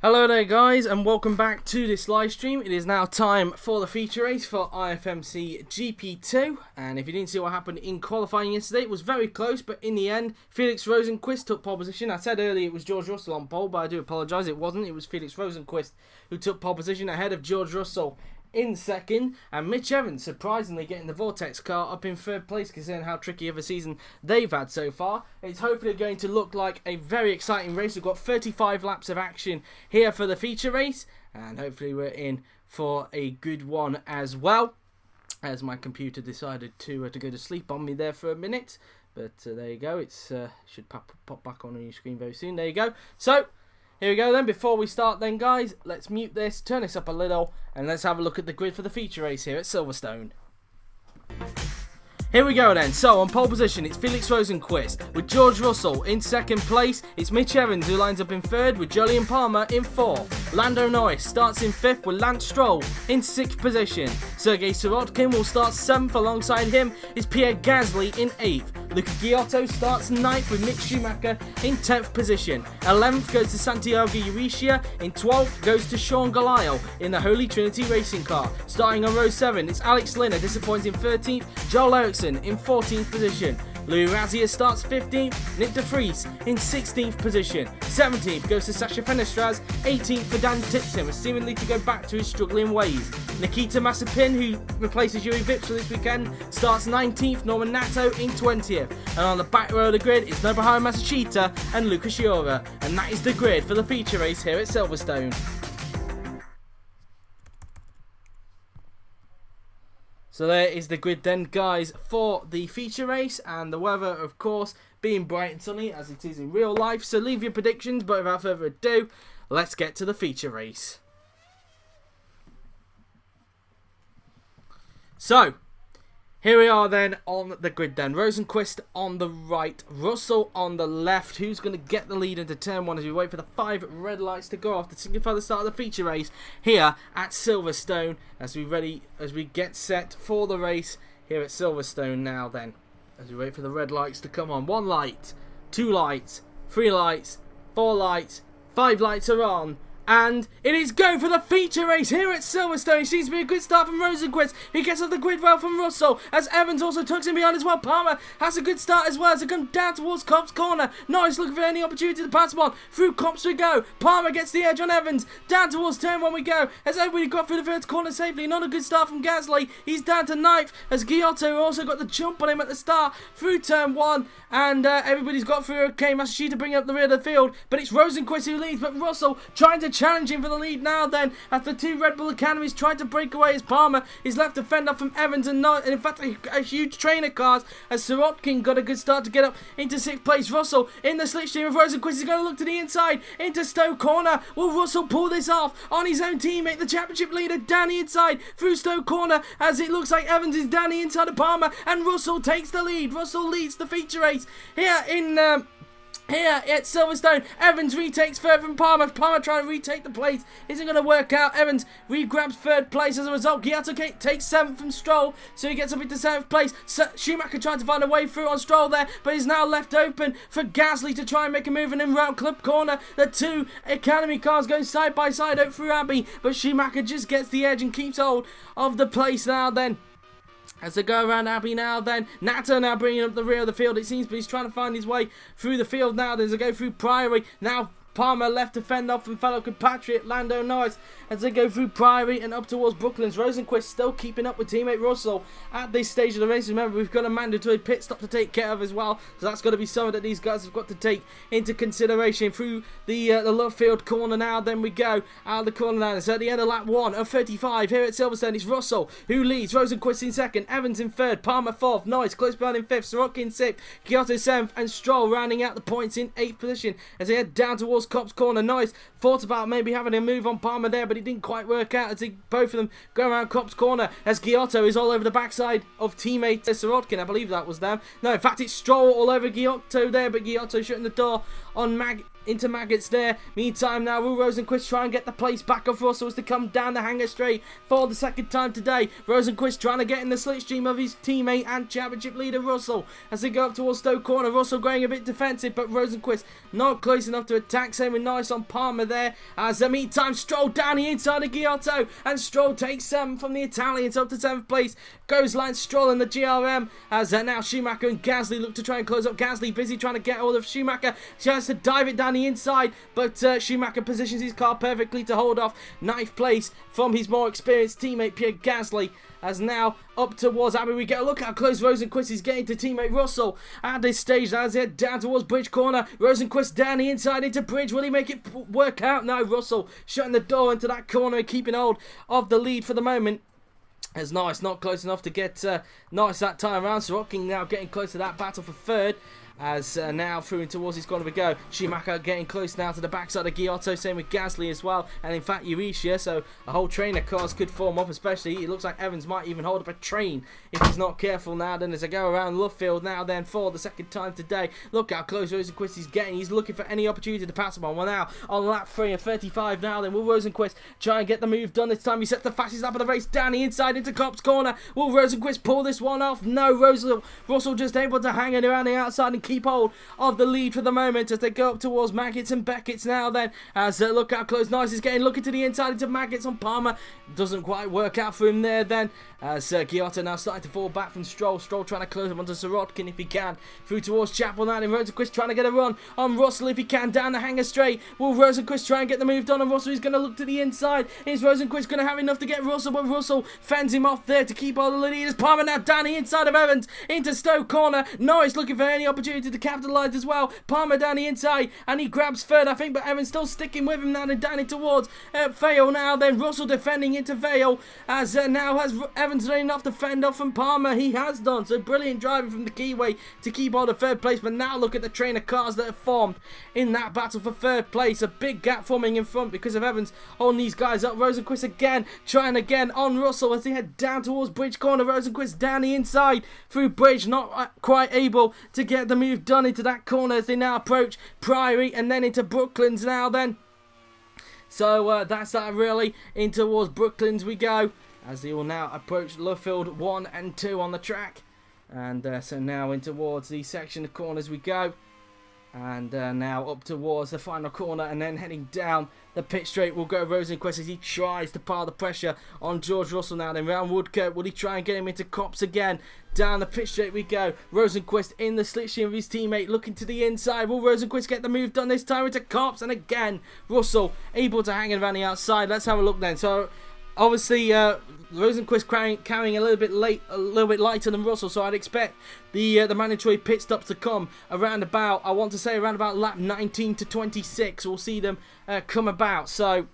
Hello there guys, and welcome back to this live stream. It is now time for the feature race for IFMC GP2, and if you didn't see what happened in qualifying yesterday, it was very close, but in the end Felix Rosenqvist took pole position. I said earlier it was George Russell on pole, but I do apologise, it wasn't. It was Felix Rosenqvist who took pole position ahead of George Russell in second, and Mitch Evans surprisingly getting the VorteX car up in third place, considering how tricky of a season they've had so far. It's hopefully going to look like a very exciting race. We've got 35 laps of action here for the feature race, and hopefully we're in for a good one as well, as my computer decided to go to sleep on me there for a minute. But there you go, it's should pop back on your screen very soon. There you go. So here we go then. Before we start then guys, let's mute this, turn this up a little, and let's have a look at the grid for the feature race here at Silverstone. Here we go then. So on pole position it's Felix Rosenqvist with George Russell in second place. It's Mitch Evans who lines up in third with Jolyon Palmer in fourth. Lando Norris starts in fifth with Lance Stroll in sixth position. Sergey Sirotkin will start seventh. Alongside him is Pierre in eighth. Luca Ghiotto starts ninth with Mick Schumacher in 10th position. 11th goes to Santiago Uriscia. In 12th goes to Sean Galiao in the Holy Trinity racing car. Starting on row 7 it's Alex Lynn, a disappointing 13th. Jolyon in 14th position. Louis Razia starts 15th, Nyck Vries in 16th position. 17th goes to Sasha Fenestraz, 18th for Dan Ticktum, seemingly to go back to his struggling ways. Nikita Mazepin, who replaces Jüri Vips for this weekend, starts 19th, Norman Nato in 20th. And on the back row of the grid is Nobuharu Matsushita and Luca. And that is the grid for the feature race here at Silverstone. So there is the grid then guys for the feature race, and the weather of course being bright and sunny as it is in real life. So leave your predictions, but without further ado, let's get to the feature race. So here we are then on the grid then. Rosenqvist on the right, Russell on the left. Who's going to get the lead into turn 1 as we wait for the 5 red lights to go off to signify the start of the feature race here at Silverstone, as we get set for the race here at Silverstone now then, as we wait for the red lights to come on. 1 light, 2 lights, 3 lights, 4 lights, 5 lights are on. And it is go for the feature race here at Silverstone. It seems to be a good start from Rosenqvist. He gets off the grid well from Russell, as Evans also tucks in behind as well. Palmer has a good start as well as they come down towards Cobb's corner. Norris looking for any opportunity to pass him on. Through Cobb's we go. Palmer gets the edge on Evans. Down towards turn 1 we go, as everybody got through the first corner safely. Not a good start from Gasly. He's down to 9th, as Ghiotto also got the jump on him at the start through turn 1. And everybody's got through okay. Matsushita bringing up the rear of the field, but it's Rosenqvist who leads, but Russell trying to challenge him for the lead now then, as the 2 Red Bull Academies tried to break away, as Palmer is left to fend off from Evans and Norris, and in fact a huge train of cars, as Sirotkin got a good start to get up into 6th place. Russell in the slipstream of Rosenqvist is going to look to the inside into Stowe corner. Will Russell pull this off on his own teammate, the championship leader, down the inside through Stowe corner, as it looks like Evans is down the inside of Palmer, and Russell takes the lead. Russell leads the feature race here in here at Silverstone. Evans retakes third from Palmer. Palmer trying to retake the place. Isn't going to work out. Evans re-grabs third place as a result. Ghiotto takes 7th from Stroll, so he gets up into 7th place. Schumacher trying to find a way through on Stroll there, but is now left open for Gasly to try and make a move, and in round club corner the 2 Ecademy cars going side by side out through Abbey, but Schumacher just gets the edge and keeps hold of the place now then. As they go around Abbey now then, Nato now bringing up the rear of the field it seems, but he's trying to find his way through the field now. There's a go through Priory. Now Palmer left to fend off from fellow compatriot Lando Norris as they go through Priory and up towards Brooklands. Rosenqvist still keeping up with teammate Russell at this stage of the race. Remember, we've got a mandatory pit stop to take care of as well, so that's got to be something that these guys have got to take into consideration. Through the left field corner now, then we go out of the corner now. It's at the end of lap 1 of 35 here at Silverstone. It's Russell who leads, Rosenqvist in 2nd, Evans in 3rd, Palmer 4th, Norris close behind in 5th, Sirotkin 6th, Ghiotto 7th, and Stroll rounding out the points in 8th position as they head down towards Cobb's corner. Norris thought about maybe having a move on Palmer there, but it didn't quite work out as both of them go around Cobb's corner, as Ghiotto is all over the backside of teammate Sirotkin. I believe that was them. No, in fact it's Stroll all over Ghiotto there, but Ghiotto shutting the door on into Maggots there. Meantime now, will Rosenqvist try and get the place back of Russell as to come down the hanger straight for the second time today. Rosenqvist trying to get in the slipstream of his teammate and championship leader Russell as they go up towards Stoke Corner. Russell going a bit defensive, but Rosenqvist not close enough to attack. Same with Norris on Palmer there. As the meantime, Stroll down the inside of Ghiotto, and Stroll takes 7 from the Italians up to 7th place. Goes Lance Stroll in the GRM as now Schumacher and Gasly look to try and close up. Gasly busy trying to get hold of Schumacher. She has to dive it down the inside, but Schumacher positions his car perfectly to hold off 9th place from his more experienced teammate Pierre Gasly. As now up towards Abbey we go. Look how close Rosenqvist is getting to teammate Russell at this stage. As they head down towards Bridge Corner, Rosenqvist down the inside into Bridge. Will he make it work out? No, Russell shutting the door into that corner and keeping hold of the lead for the moment. As Norris not close enough to get Norris that time around. Sirotkin now getting close to that battle for 3rd. As now through and towards his corner we go. Schumacher getting close now to the backside of Ghiotto, same with Gasly as well, and in fact Euricia, so a whole train of cars could form up, especially it looks like Evans might even hold up a train if he's not careful now. Then as I go around Lovefield now then for the second time today, look how close Rosenqvist is getting. He's looking for any opportunity to pass him on. Well now on lap 3 and 35 now then, will Rosenqvist try and get the move done this time? He sets the fastest lap of the race down the inside into Kopp's corner. Will Rosenqvist pull this one off? No, Russell just able to hang it around the outside and keep hold of the lead for the moment as they go up towards Maggots and Beckett's now then. As look how close Nice is getting, looking to the inside into Maggots on Palmer. Doesn't quite work out for him there then. As Ghiotto now starting to fall back from Stroll. Stroll trying to close him onto Sirotkin if he can. Through towards Chapel now, and Rosenqvist trying to get a run on Russell if he can down the hanger straight. Will Rosenqvist try and get the move done on Russell? He's going to look to the inside. Is Rosenqvist going to have enough to get Russell? But Russell fends him off there to keep all the lead. As Palmer now down the inside of Evans into Stoke Corner. Norris looking for any opportunity to capitalise as well. Palmer down the inside and he grabs 3rd I think, but Evans still sticking with him now and down it towards Vale now then. Russell defending into Vale as now has Evans done enough to fend off from Palmer. He has done, so brilliant driving from the Keyway to keep on the 3rd place. But now look at the train of cars that have formed in that battle for 3rd place. A big gap forming in front because of Evans holding these guys up. Rosenqvist again trying again on Russell as they head down towards Bridge Corner. Rosenqvist down the inside through Bridge, not quite able to get the move done into that corner as they now approach Priory and then into Brooklands now then. So that's that really. In towards Brooklands we go as they will now approach Lovefield 1 and 2 on the track. And so now in towards the section of corners we go. And now up towards the final corner and then heading down the pit straight will go Rosenqvist as he tries to pile the pressure on George Russell now. Then round Woodcote, will he try and get him into Copse again? Down the pit straight we go. Rosenqvist in the slipstream of his teammate looking to the inside. Will Rosenqvist get the move done this time into Copse? And again Russell able to hang it around the outside. Let's have a look then. So obviously Rosenqvist carrying a little bit lighter than Russell, so I'd expect the mandatory pit stops to come around about, I want to say around about lap 19 to 26. We'll see them come about. So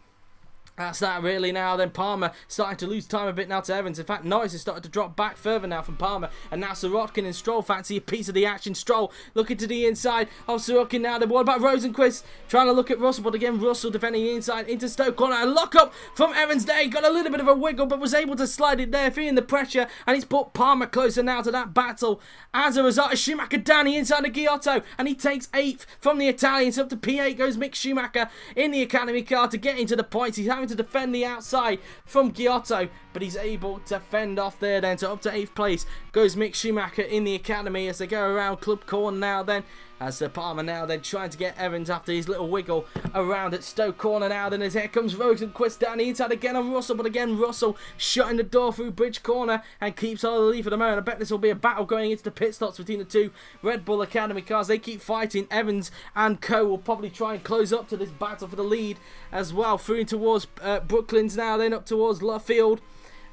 that's that really now. Then Palmer starting to lose time a bit now to Evans. In fact, Norris has started to drop back further now from Palmer. And now Sirotkin and Stroll fancy a piece of the action. Stroll looking to the inside of Sirotkin now. Then what about Rosenqvist? Trying to look at Russell, but again Russell defending the inside into Stoke Corner. A lock up from Evans there. He got a little bit of a wiggle, but was able to slide it there, feeling the pressure. And he's put Palmer closer now to that battle. As a result, Schumacher down the inside of Ghiotto. And he takes 8th from the Italians. Up to P8 goes Mick Schumacher in the Ecademy car to get into the points. He's having to defend the outside from Ghiotto, but he's able to fend off there then. So up to 8th place goes Mick Schumacher in the Ecademy as they go around Club Corner now then. As the Palmer now then trying to get Evans after his little wiggle around at Stoke Corner now then, as here comes Rosenqvist down the inside again on Russell, but again Russell shutting the door through Bridge Corner and keeps all the lead for the moment. I bet this will be a battle going into the pit stops between the two Red Bull Academy cars. They keep fighting. Evans and co will probably try and close up to this battle for the lead as well. Through towards Brooklands now then, up towards Lovefield.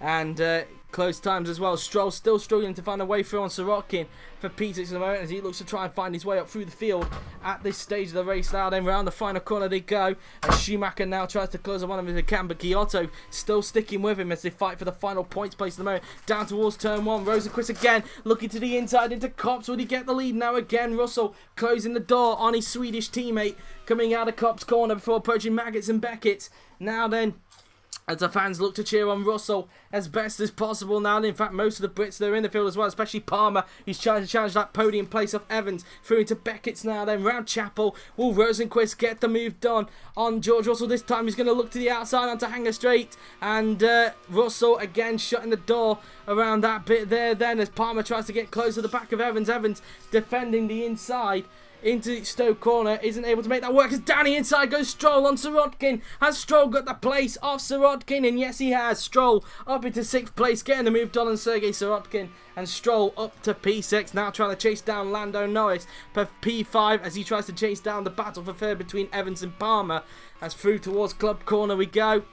And close times as well. Stroll still struggling to find a way through on Sirotkin for P6 at the moment as he looks to try and find his way up through the field at this stage of the race now. Then round the final corner they go as Schumacher now tries to close on one of them if he can, but Ghiotto still sticking with him as they fight for the final points place at the moment. Down towards turn 1, Rosenqvist again looking to the inside into Copse. Will he get the lead now? Again Russell closing the door on his Swedish teammate coming out of Copse corner before approaching Maggots and Beckett. Now then as the fans look to cheer on Russell as best as possible now. And in fact, most of the Brits that are in the field as well, especially Palmer, who's trying to challenge that podium place of Evans. Through into Beckett's now, then round Chapel. Will Rosenqvist get the move done on George Russell? This time he's going to look to the outside onto Hanger Straight. And Russell again shutting the door around that bit there then, as Palmer tries to get close to the back of Evans. Evans defending the inside into Stoke corner, isn't able to make that work as Danny inside goes Stroll on Sirotkin. Has Stroll got the place of Sirotkin? And yes, he has. Stroll up into 6th place, getting the move done on Sergey Sirotkin. And Stroll up to P6, now trying to chase down Lando Norris per P5 as he tries to chase down the battle for third between Evans and Palmer. As through towards club corner we go.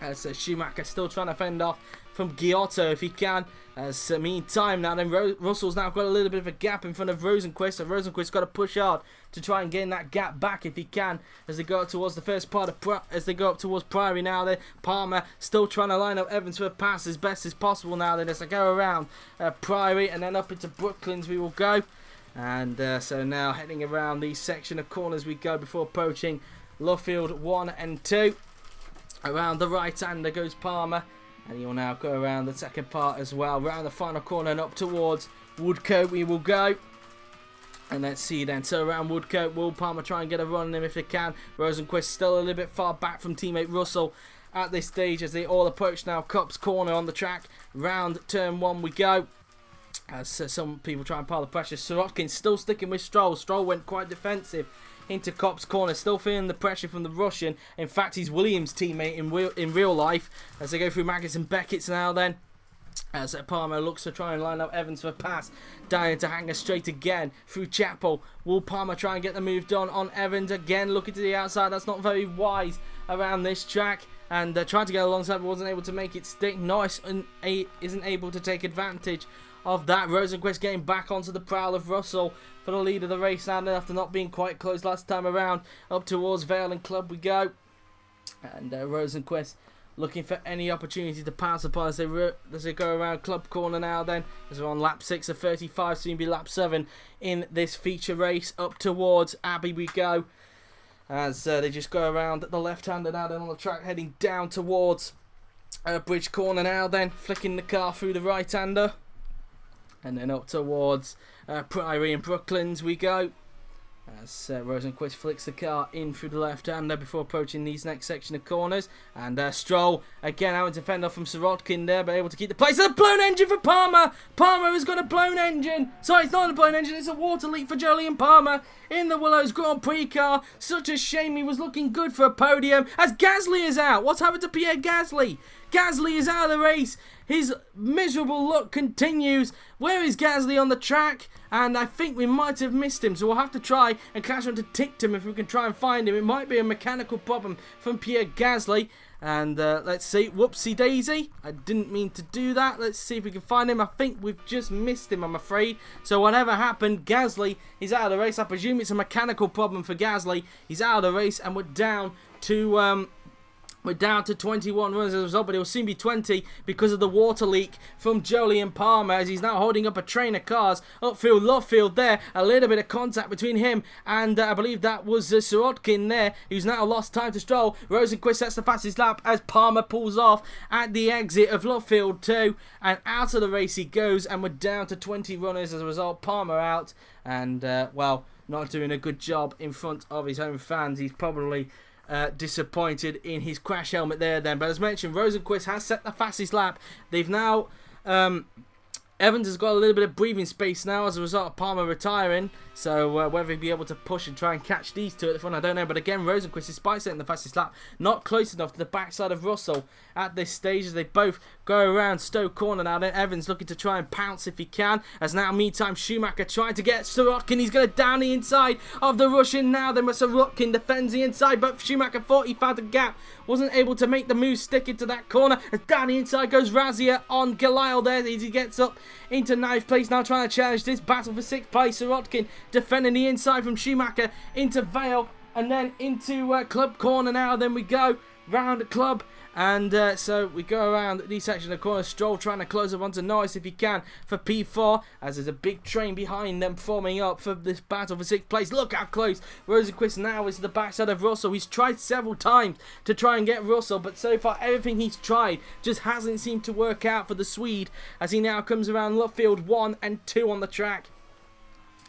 As Schumacher still trying to fend off from Ghiotto if he can. As meantime now then Russell's now got a little bit of a gap in front of Rosenqvist, so Rosenqvist's got to push hard to try and gain that gap back if he can as they go up towards the first part of as they go up towards Priory now then. Palmer still trying to line up Evans for a pass as best as possible now then as they go around Priory and then up into Brooklands we will go. And so now heading around the section of corners we go before approaching Luffield 1 and 2. Around the right hander goes Palmer. And he'll now go around the second part as well. Round the final corner and up towards Woodcote we will go. And let's see then. So around Woodcote, will Palmer try and get a run on him if he can. Rosenqvist still a little bit far back from teammate Russell at this stage as they all approach now Cups corner on the track. Round turn 1 we go. As some people try and pile the pressure. Sirotkin still sticking with Stroll. Stroll went quite defensive into Kopp's corner, still feeling the pressure from the Russian. In fact, he's Williams' teammate in real life. As they go through Maggotts and Beckett's now then. As Palmer looks to try and line up Evans for a pass. Down into Hanger Straight again through Chapel. Will Palmer try and get the move done on Evans again? Looking to the outside, that's not very wise around this track. And tried to get alongside but wasn't able to make it stick. Norris isn't able to take advantage of that. Rosenqvist getting back onto the prowl of Russell for the lead of the race now after not being quite close last time around. Up towards Vale and Club we go. And Rosenqvist looking for any opportunity to pass upon as they go around Club corner now then. As we're on lap 6 of 35, soon be lap 7 in this feature race. Up towards Abbey we go. As they just go around the left-hander now then on the track, heading down towards Bridge corner now then. Flicking the car through the right-hander. And then up towards Priory and Brooklands we go. As Rosenqvist flicks the car in through the left-hander before approaching these next section of corners. And Stroll again having to fend off from Sirotkin there, but able to keep the place. A blown engine for Palmer! Palmer has got a blown engine! Sorry, it's not a blown engine, it's a water leak for Jolyon Palmer in the Willows Grand Prix car. Such a shame, he was looking good for a podium. As Gasly is out! What's happened to Pierre Gasly? Gasly is out of the race. His miserable look continues. Where is Gasly on the track? And I think we might have missed him, so we'll have to try and catch on to Ticktum if we can try and find him. It might be a mechanical problem from Pierre Gasly. And let's see. Whoopsie daisy. I didn't mean to do that. Let's see if we can find him. I think we've just missed him, I'm afraid. So whatever happened, Gasly is out of the race. I presume it's a mechanical problem for Gasly. He's out of the race and we're down to 21 runners as a result, but it will soon be 20 because of the water leak from Jolyon Palmer as he's now holding up a train of cars. Upfield, Luffield there. A little bit of contact between him and I believe that was Sirotkin there, who's now lost time to Stroll. Rosenqvist sets the fastest lap as Palmer pulls off at the exit of Luffield 2 and out of the race he goes, and we're down to 20 runners as a result. Palmer out and, well, not doing a good job in front of his own fans. He's probably disappointed in his crash helmet there then. But as mentioned, Rosenqvist has set the fastest lap. They've now Evans has got a little bit of breathing space now as a result of Palmer retiring. So whether he'll be able to push and try and catch these two at the front, I don't know. But again, Rosenqvist, despite setting the fastest lap, not close enough to the backside of Russell at this stage as they both go around Stoke corner now. Then Evans looking to try and pounce if he can. As now, meantime, Schumacher trying to get Sirotkin. He's going to down the inside of the Russian now. Then Sirotkin defends the inside, but Schumacher thought he found a gap. Wasn't able to make the move stick into that corner. As down the inside goes Razia on Galile there as he gets up into 9th place. Now trying to challenge this battle for 6th place. Sirotkin defending the inside from Schumacher into Vale and then into Club corner now. Then we go round the Club And so we go around these section of the corner. Stroll trying to close up onto Norris if he can for P4, as there's a big train behind them forming up for this battle for 6th place. Look how close Rosenqvist now is to the backside of Russell. He's tried several times to try and get Russell, but so far everything he's tried just hasn't seemed to work out for the Swede, as he now comes around Luffield 1 and 2 on the track.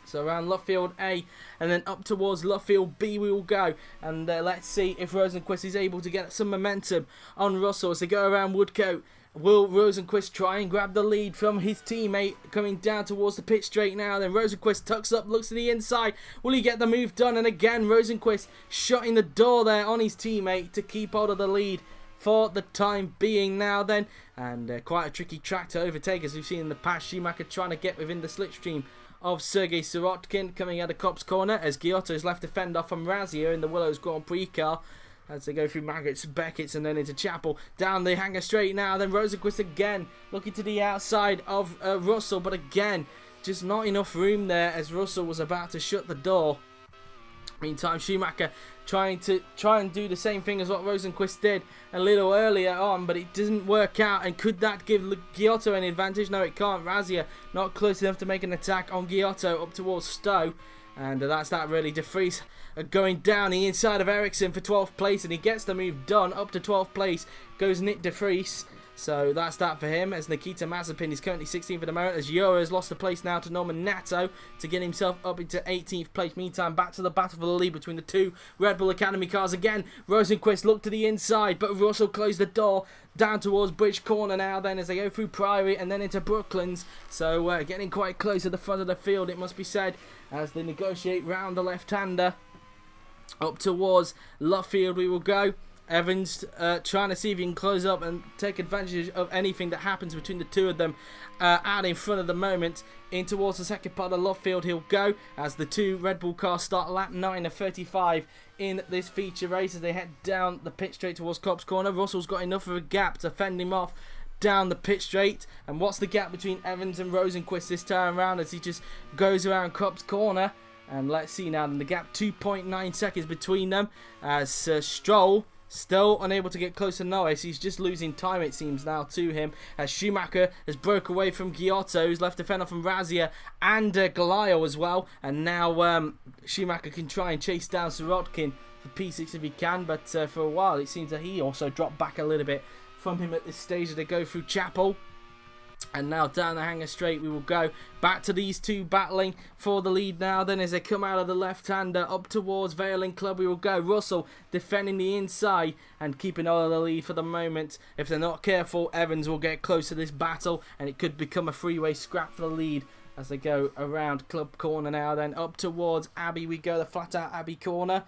So around Luffield A and then up towards Luffield B we will go. And let's see if Rosenqvist is able to get some momentum on Russell as they go around Woodcote. Will Rosenqvist try and grab the lead from his teammate coming down towards the pit straight now? Then Rosenqvist tucks up, looks to the inside. Will he get the move done? And again, Rosenqvist shutting the door there on his teammate to keep hold of the lead for the time being now then. And quite a tricky track to overtake, as we've seen in the past. Schumacher trying to get within the slipstream of Sergey Sirotkin coming out of Copse Corner, as Ghiotto is left to fend off from Razia in the Willows Grand Prix car as they go through Maggots, Beckett's and then into Chapel. Down the hanger straight now, then Rosenqvist again looking to the outside of Russell, but again just not enough room there as Russell was about to shut the door. Meantime, Schumacher trying to do the same thing as what Rosenqvist did a little earlier on, but it didn't work out. And could that give Ghiotto an advantage? No, it can't. Razia not close enough to make an attack on Ghiotto up towards Stowe. And that's that really. De Vries going down the inside of Ericsson for 12th place, and he gets the move done. Up to 12th place goes Nyck De Vries. So that's that for him, as Nikita Mazepin is currently 16th at the moment, as Jura has lost the place now to Norman Nato to get himself up into 18th place. Meantime, back to the battle for the lead between the two Red Bull Academy cars again. Rosenqvist looked to the inside, but Russell closed the door down towards Bridge Corner now then, as they go through Priory and then into Brooklands. So getting quite close to the front of the field, it must be said, as they negotiate round the left-hander. Up towards Luffield we will go. Evans trying to see if he can close up and take advantage of anything that happens between the two of them out in front of the moment. In towards the second part of Luffield he'll go, as the two Red Bull cars start lap 9 of 35 in this feature race as they head down the pit straight towards Copse Corner. Russell's got enough of a gap to fend him off down the pit straight. And what's the gap between Evans and Rosenqvist this time around, as he just goes around Copse Corner? And let's see now, the gap 2.9 seconds between them, as Stroll still unable to get close to Norris. He's just losing time, it seems, now to him, as Schumacher has broke away from Ghiotto, who's left to fend off from Razia and Goliath as well. And now Schumacher can try and chase down Sirotkin for P6 if he can, but for a while it seems that he also dropped back a little bit from him at this stage as they go through Chapel. And now down the hanger straight we will go. Back to these two battling for the lead now then, as they come out of the left-hander up towards Veiling Club we will go. Russell defending the inside and keeping all of the lead for the moment. If they're not careful, Evans will get close to this battle and it could become a three-way scrap for the lead as they go around Club Corner now then. Up towards Abbey we go, the flat-out Abbey corner.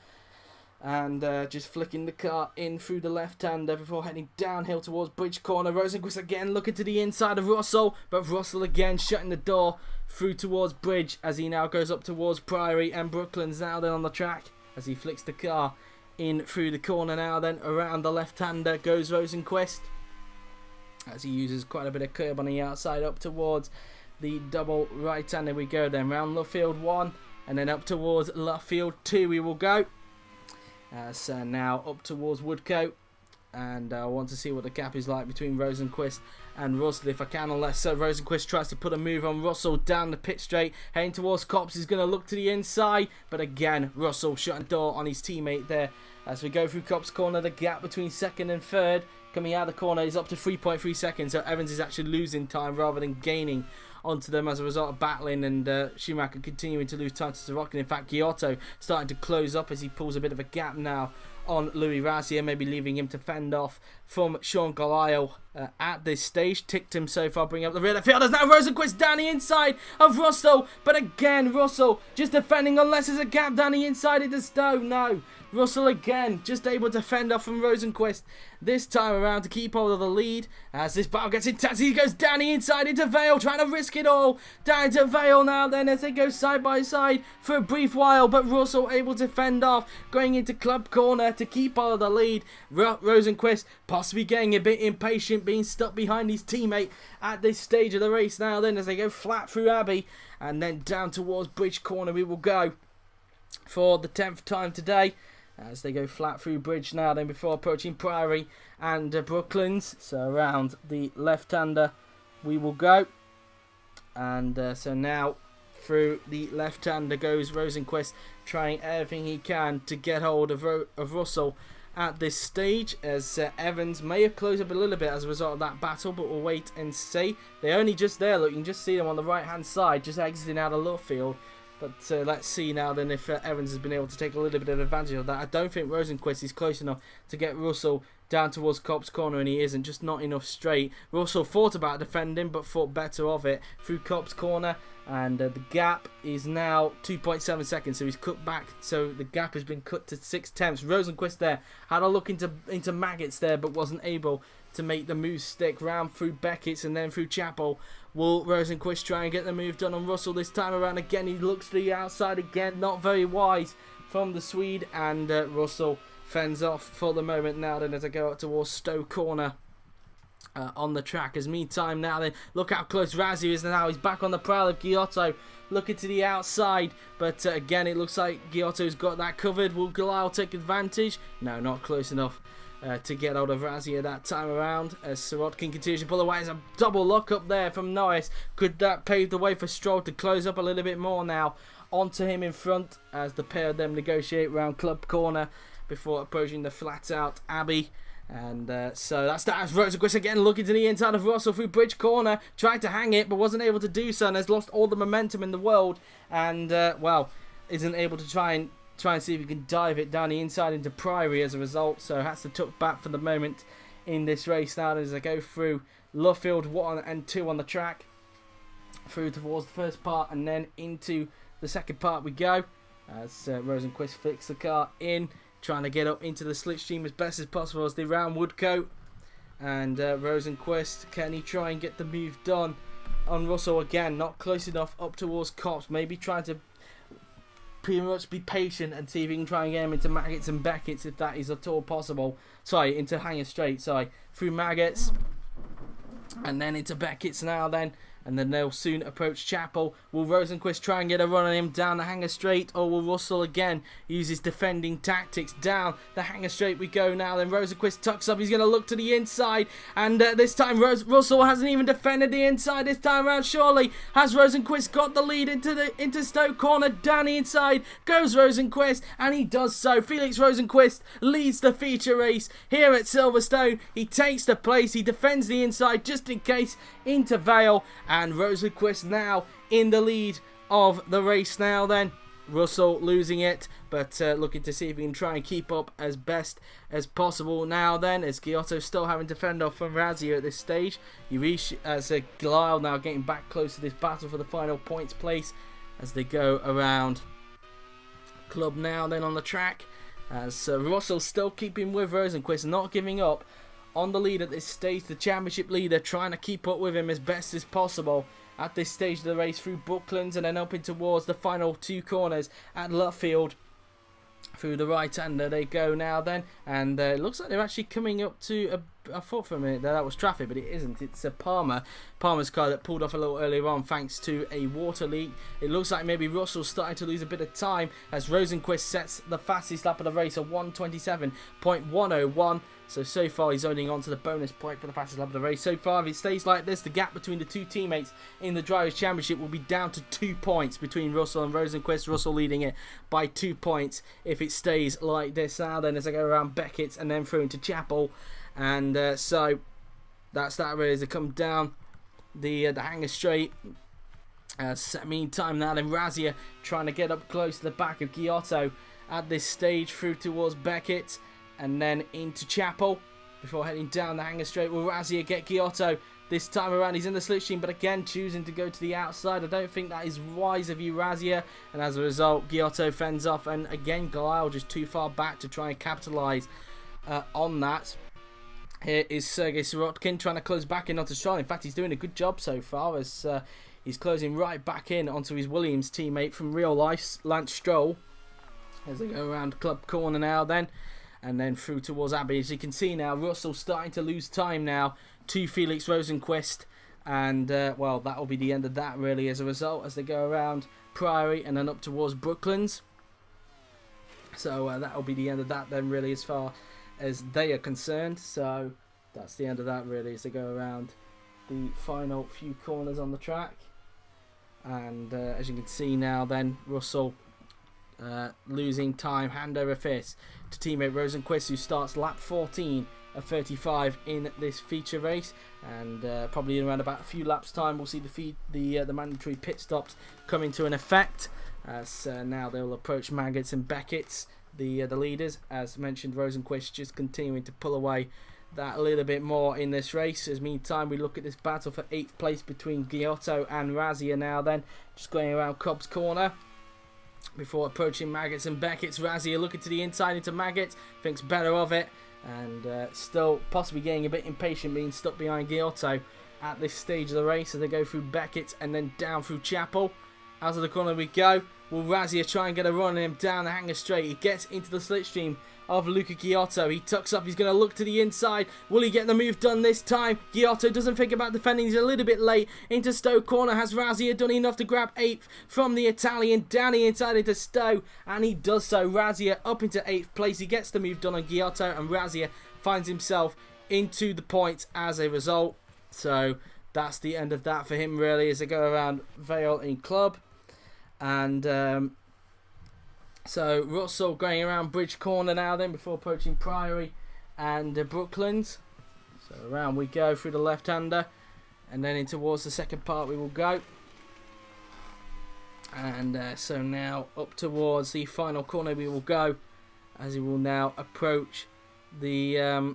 And just flicking the car in through the left-hander before heading downhill towards Bridge Corner. Rosenqvist again looking to the inside of Russell, but Russell again shutting the door through towards Bridge as he now goes up towards Priory and Brooklands now then on the track as he flicks the car in through the corner now then. Around the left-hander goes Rosenqvist as he uses quite a bit of curb on the outside up towards the double right-hander we go then. Round Luffield 1 and then up towards Luffield 2 we will go. So now up towards Woodcote, and I want to see what the gap is like between Rosenqvist and Russell if I can, unless Rosenqvist tries to put a move on Russell down the pit straight. Heading towards Copse, he's going to look to the inside, but again Russell shutting the door on his teammate there. As we go through Copse Corner, the gap between second and third coming out of the corner is up to 3.3 seconds, so Evans is actually losing time rather than gaining onto them as a result of battling, and Schumacher continuing to lose time to Sirotkin. In fact, Ghiotto starting to close up as he pulls a bit of a gap now on Louis Razia, maybe leaving him to fend off from Sean Goliath at this stage. Ticktum so far bringing up the rear of the field as now Rosenqvist down the inside of Russell, but again Russell just defending unless there's a gap down the inside into Stowe. No, Russell again just able to fend off from Rosenqvist this time around to keep hold of the lead as this battle gets intense. He goes down the inside into Vale, trying to risk it all down to Vale now then as they go side by side for a brief while, but Russell able to fend off going into Club Corner to keep hold of the lead. Rosenqvist possibly getting a bit impatient, being stuck behind his teammate at this stage of the race now then as they go flat through Abbey and then down towards Bridge Corner we will go for the 10th time today. as they go flat through bridge now then before approaching Priory and Brooklands. So around the left-hander we will go. And so now through the left-hander goes Rosenqvist, trying everything he can to get hold of Russell at this stage, as Evans may have closed up a little bit as a result of that battle, but we'll wait and see. They're only just there, look, you can just see them on the right-hand side, just exiting out of Luffield. But let's see now then if Evans has been able to take a little bit of advantage of that. I don't think Rosenqvist is close enough to get Russell down towards Kopp's corner, and he isn't, just not enough straight. Russell thought about defending, but thought better of it through Kopp's corner, and the gap is now 2.7 seconds, so he's cut back, so the gap has been cut to 6/10. Rosenqvist there had a look into Maggots there, but wasn't able to make the move stick. Round through Beckett's and then through Chapel. Will Rosenqvist try and get the move done on Russell this time around? Again, he looks to the outside again, not very wise from the Swede, and Russell fends off for the moment now then as I go up towards Stowe corner on the track. As meantime now then, look how close Razzie is now. He's back on the prowl of Ghiotto, looking to the outside, but again it looks like Ghiotto's got that covered. Will Glau take advantage? No, not close enough to get hold of Razzie that time around, as Sirotkin continues to pull away. As a double lock up there from Norris. Could that pave the way for Stroll to close up a little bit more now onto him in front, as the pair of them negotiate round club corner before approaching the flat out Abbey. And so that's that, as Rosenqvist again looking to the inside of Russell through bridge corner, tried to hang it but wasn't able to do so, and has lost all the momentum in the world, and well, isn't able to try and see if he can dive it down the inside into Priory as a result. So has to tuck back for the moment in this race now as I go through Luffield 1 and 2 on the track, through towards the first part and then into the second part we go, as Rosenqvist flicks the car in, trying to get up into the slipstream as best as possible as they round Woodcote. And Rosenqvist, can he try and get the move done on Russell? Again, not close enough up towards Cops. Maybe trying to pretty much be patient and see if he can try and get him into Maggots and Beckett's, if that is at all possible. Sorry, into Hanger Straight, sorry. Through Maggots and then into Beckett's now then. And then they'll soon approach Chapel. Will Rosenqvist try and get a run on him down the Hanger Straight, or will Russell again use his defending tactics? Down the Hanger Straight we go now. Then Rosenqvist tucks up. He's going to look to the inside. And this time Russell hasn't even defended the inside this time around, surely. Has Rosenqvist got the lead into Stoke corner? Down the inside goes Rosenqvist, and he does so. Felix Rosenqvist leads the feature race here at Silverstone. He takes the place. He defends the inside just in case into Vale. And Rosenqvist now in the lead of the race now then. Russell losing it, but looking to see if he can try and keep up as best as possible now then, as Ghiotto still having to fend off from Razzie at this stage. Yurish as Glyle now getting back close to this battle for the final points place as they go around club now then on the track, as Russell still keeping with Rosenqvist, not giving up on the lead at this stage. The championship leader trying to keep up with him as best as possible at this stage of the race through Brooklands, and then up in towards the final two corners at Luffield. Through the right-hander they go now then, and it looks like they're actually coming up to I thought for a minute that was traffic, but it isn't. It's Palmer's car that pulled off a little earlier on thanks to a water leak. It looks like maybe Russell's starting to lose a bit of time as Rosenqvist sets the fastest lap of the race of 1:27.101. So far he's holding on to the bonus point for the fastest lap of the race. So far, if it stays like this, the gap between the two teammates in the Drivers' Championship will be down to 2 points between Russell and Rosenqvist. Russell leading it by 2 points if it stays like this. Now then, as I go around Beckett's and then through into Chapel. And so that's that really as they come down the Hanger Straight. Meantime now then, Razzie trying to get up close to the back of Ghiotto at this stage, through towards Beckett and then into Chapel before heading down the Hanger Straight. Will Razzie get Ghiotto this time around? He's in the slipstream, but again choosing to go to the outside. I don't think that is wise of you, Razzie, and as a result Ghiotto fends off, and again Glyle just too far back to try and capitalise on that. Here is Sergey Sirotkin trying to close back in onto Stroll. In fact, he's doing a good job so far as he's closing right back in onto his Williams teammate from real life, Lance Stroll. As they go around club corner now then, and then through towards Abbey. As you can see now, Russell starting to lose time now to Felix Rosenqvist. And, well, that will be the end of that really as a result as they go around Priory and then up towards Brooklands. So that will be the end of that then, really, as far as they are concerned. So that's the end of that, really, as they go around the final few corners on the track. And as you can see now then, Russell losing time, hand over fist to teammate Rosenqvist, who starts lap 14 of 35 in this feature race. And probably in around about a few laps time, we'll see the mandatory pit stops come into an effect. As now they'll approach Maggots and Beckett's, the leaders. As mentioned, Rosenqvist just continuing to pull away that a little bit more in this race. As meantime, we look at this battle for 8th place between Ghiotto and Razia now then, just going around Cobb's corner before approaching Maggots and Beckett's. Razia looking to the inside into Maggots, thinks better of it, and still possibly getting a bit impatient being stuck behind Ghiotto at this stage of the race as they go through Beckett's and then down through Chapel. Out of the corner we go. Will Razia try and get a run on him down the hanger straight? He gets into the slipstream of Luca Ghiotto. He tucks up. He's going to look to the inside. Will he get the move done this time? Ghiotto doesn't think about defending. He's a little bit late into Stowe corner. Has Razia done enough to grab 8th from the Italian? Down the inside into Stowe, and he does so. Razia up into 8th place. He gets the move done on Ghiotto, and Razia finds himself into the points as a result. So that's the end of that for him, really, as they go around Vale in Club. And so Russell going around Bridge Corner now then before approaching Priory and Brooklands. So around we go through the left-hander, and then in towards the second part we will go. And so now up towards the final corner we will go, as he will now approach the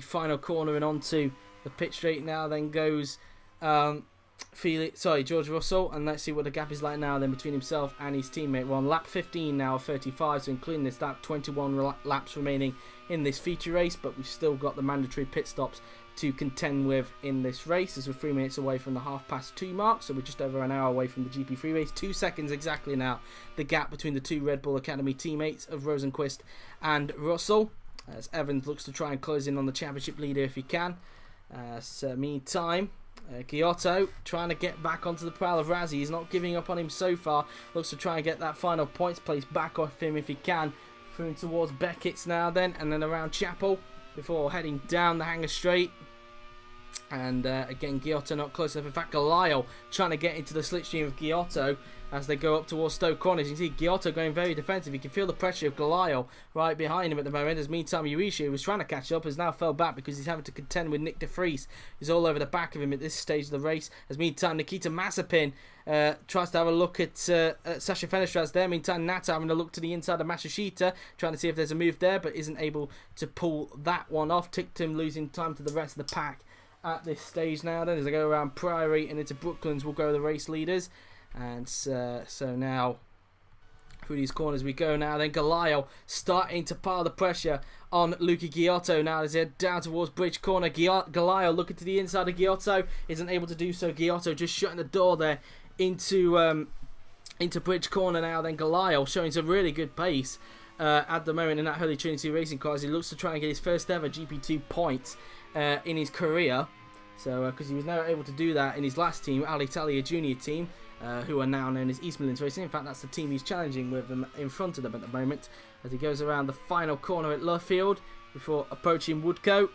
final corner and onto the pit straight. Now then goes George Russell, and let's see what the gap is like now then between himself and his teammate. We're on lap 15 now of 35, so including this lap, 21 laps remaining in this feature race, but we've still got the mandatory pit stops to contend with in this race, as we're 3 minutes away from the 2:30 mark, so we're just over an hour away from the GP3 race. 2 seconds exactly now, the gap between the two Red Bull Academy teammates of Rosenqvist and Russell, as Evans looks to try and close in on the championship leader if he can. So meantime, Ghiotto trying to get back onto the prowl of Razzie. He's not giving up on him so far. Looks to try and get that final points place back off him if he can. Through towards Beckett's now then, and then around Chapel before heading down the hanger straight. And again, Ghiotto not close enough. In fact, Goliath trying to get into the slipstream of Ghiotto as they go up towards Stoke Corners. You can see Ghiotto going very defensive. You can feel the pressure of Goliath right behind him at the moment. As meantime, Urisha, who was trying to catch up, has now fell back because he's having to contend with Nyck de Vries, who's all over the back of him at this stage of the race. As meantime, Nikita Mazepin tries to have a look at Sasha Fenestraz there. Meantime, Nata having a look to the inside of Mashashita, trying to see if there's a move there, but isn't able to pull that one off. Ticktum losing time to the rest of the pack at this stage now then, as I go around Priory and into Brooklands will go the race leaders. And so now through these corners we go now then. Goliath starting to pile the pressure on Luca Ghiotto now as they head down towards Bridge Corner. Goliath looking to the inside of Ghiotto, isn't able to do so. Ghiotto just shutting the door there into Bridge Corner now then. Goliath showing some really good pace at the moment in that Holy Trinity Racing car as he looks to try and get his first ever GP2 points in his career. So because he was never able to do that in his last team, Alitalia Junior team, who are now known as East Midlands Racing. In fact, that's the team he's challenging with them in front of them at the moment, as he goes around the final corner at Luffield before approaching Woodcote.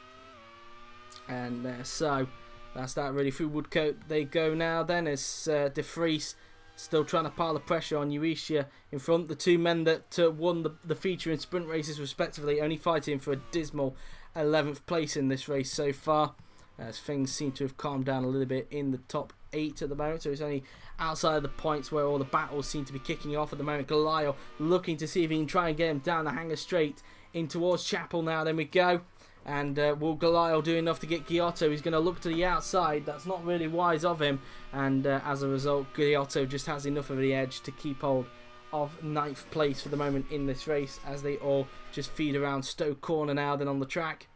And so that's that really. Through Woodcote they go now then, as de Vries still trying to pile the pressure on Urisha in front. The two men that won the feature and sprint races respectively only fighting for a dismal 11th place in this race so far, as things seem to have calmed down a little bit in the top 8 at the moment. So it's only outside of the points where all the battles seem to be kicking off at the moment. Goliath looking to see if he can try and get him down the hanger straight in towards Chapel now. Then we go. And will Goliath do enough to get Ghiotto? He's going to look to the outside. That's not really wise of him. And as a result, Ghiotto just has enough of the edge to keep hold of 9th place for the moment in this race, as they all just feed around Stoke Corner now then on the track.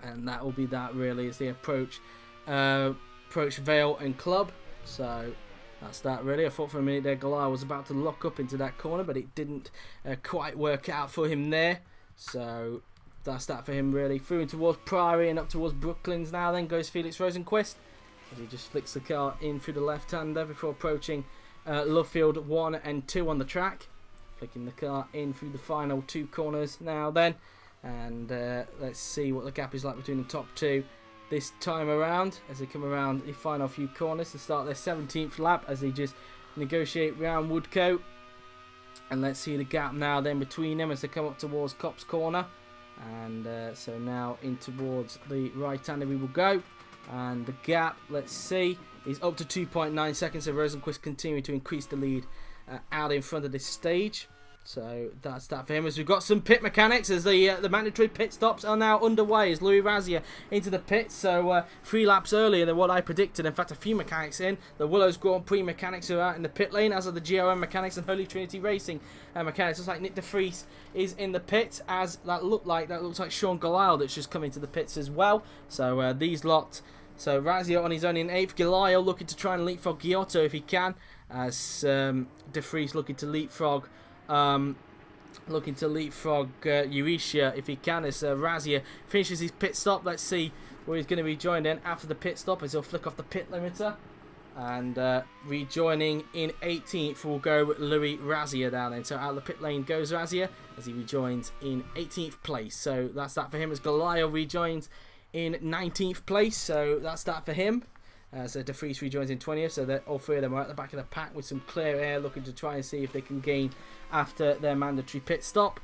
And that will be that really, as they approach Vale and Club. So that's that really. I thought for a minute there Goliath was about to lock up into that corner, but it didn't quite work out for him there. So that's that for him really. Through in towards Priory and up towards Brooklands now then goes Felix Rosenqvist, as he just flicks the car in through the left-hander before approaching Luffield 1 and 2 on the track. flicking the car in through the final 2 corners now then. And let's see what the gap is like between the top 2 this time around as they come around the final few corners to start their 17th lap as they just negotiate round Woodcote. And let's see the gap now then between them as they come up towards Copse Corner. And so now in towards the right-hander we will go. And the gap, let's see, is up to 2.9 seconds. So Rosenqvist continuing to increase the lead out in front of this stage. So that's that for him. As we've got some pit mechanics as the mandatory pit stops are now underway as Jüri Vips into the pits. So 3 laps earlier than what I predicted. In fact, a few mechanics in. The Willows Grand Prix mechanics are out in the pit lane, as are the GRM mechanics and Holy Trinity Racing mechanics. Looks like Nikita Vries is in the pits, as that looks like Sean Ghiotto that's just coming to the pits as well. So these lot. So Vips on his own in 8th. Ghiotto looking to try and leapfrog Ghiotto if he can, as De Vries looking to leapfrog. Euricia if he can, as Vips finishes his pit stop. Let's see where he's going to be joined in after the pit stop, as he'll flick off the pit limiter. And rejoining in 18th will go Jüri Vips down then. So out of the pit lane goes Vips as he rejoins in 18th place. So that's that for him, as Ghiotto rejoins in 19th place. So that's that for him. So De Vries rejoins in 20th, so that all 3 of them are at the back of the pack with some clear air, looking to try and see if they can gain after their mandatory pit stop.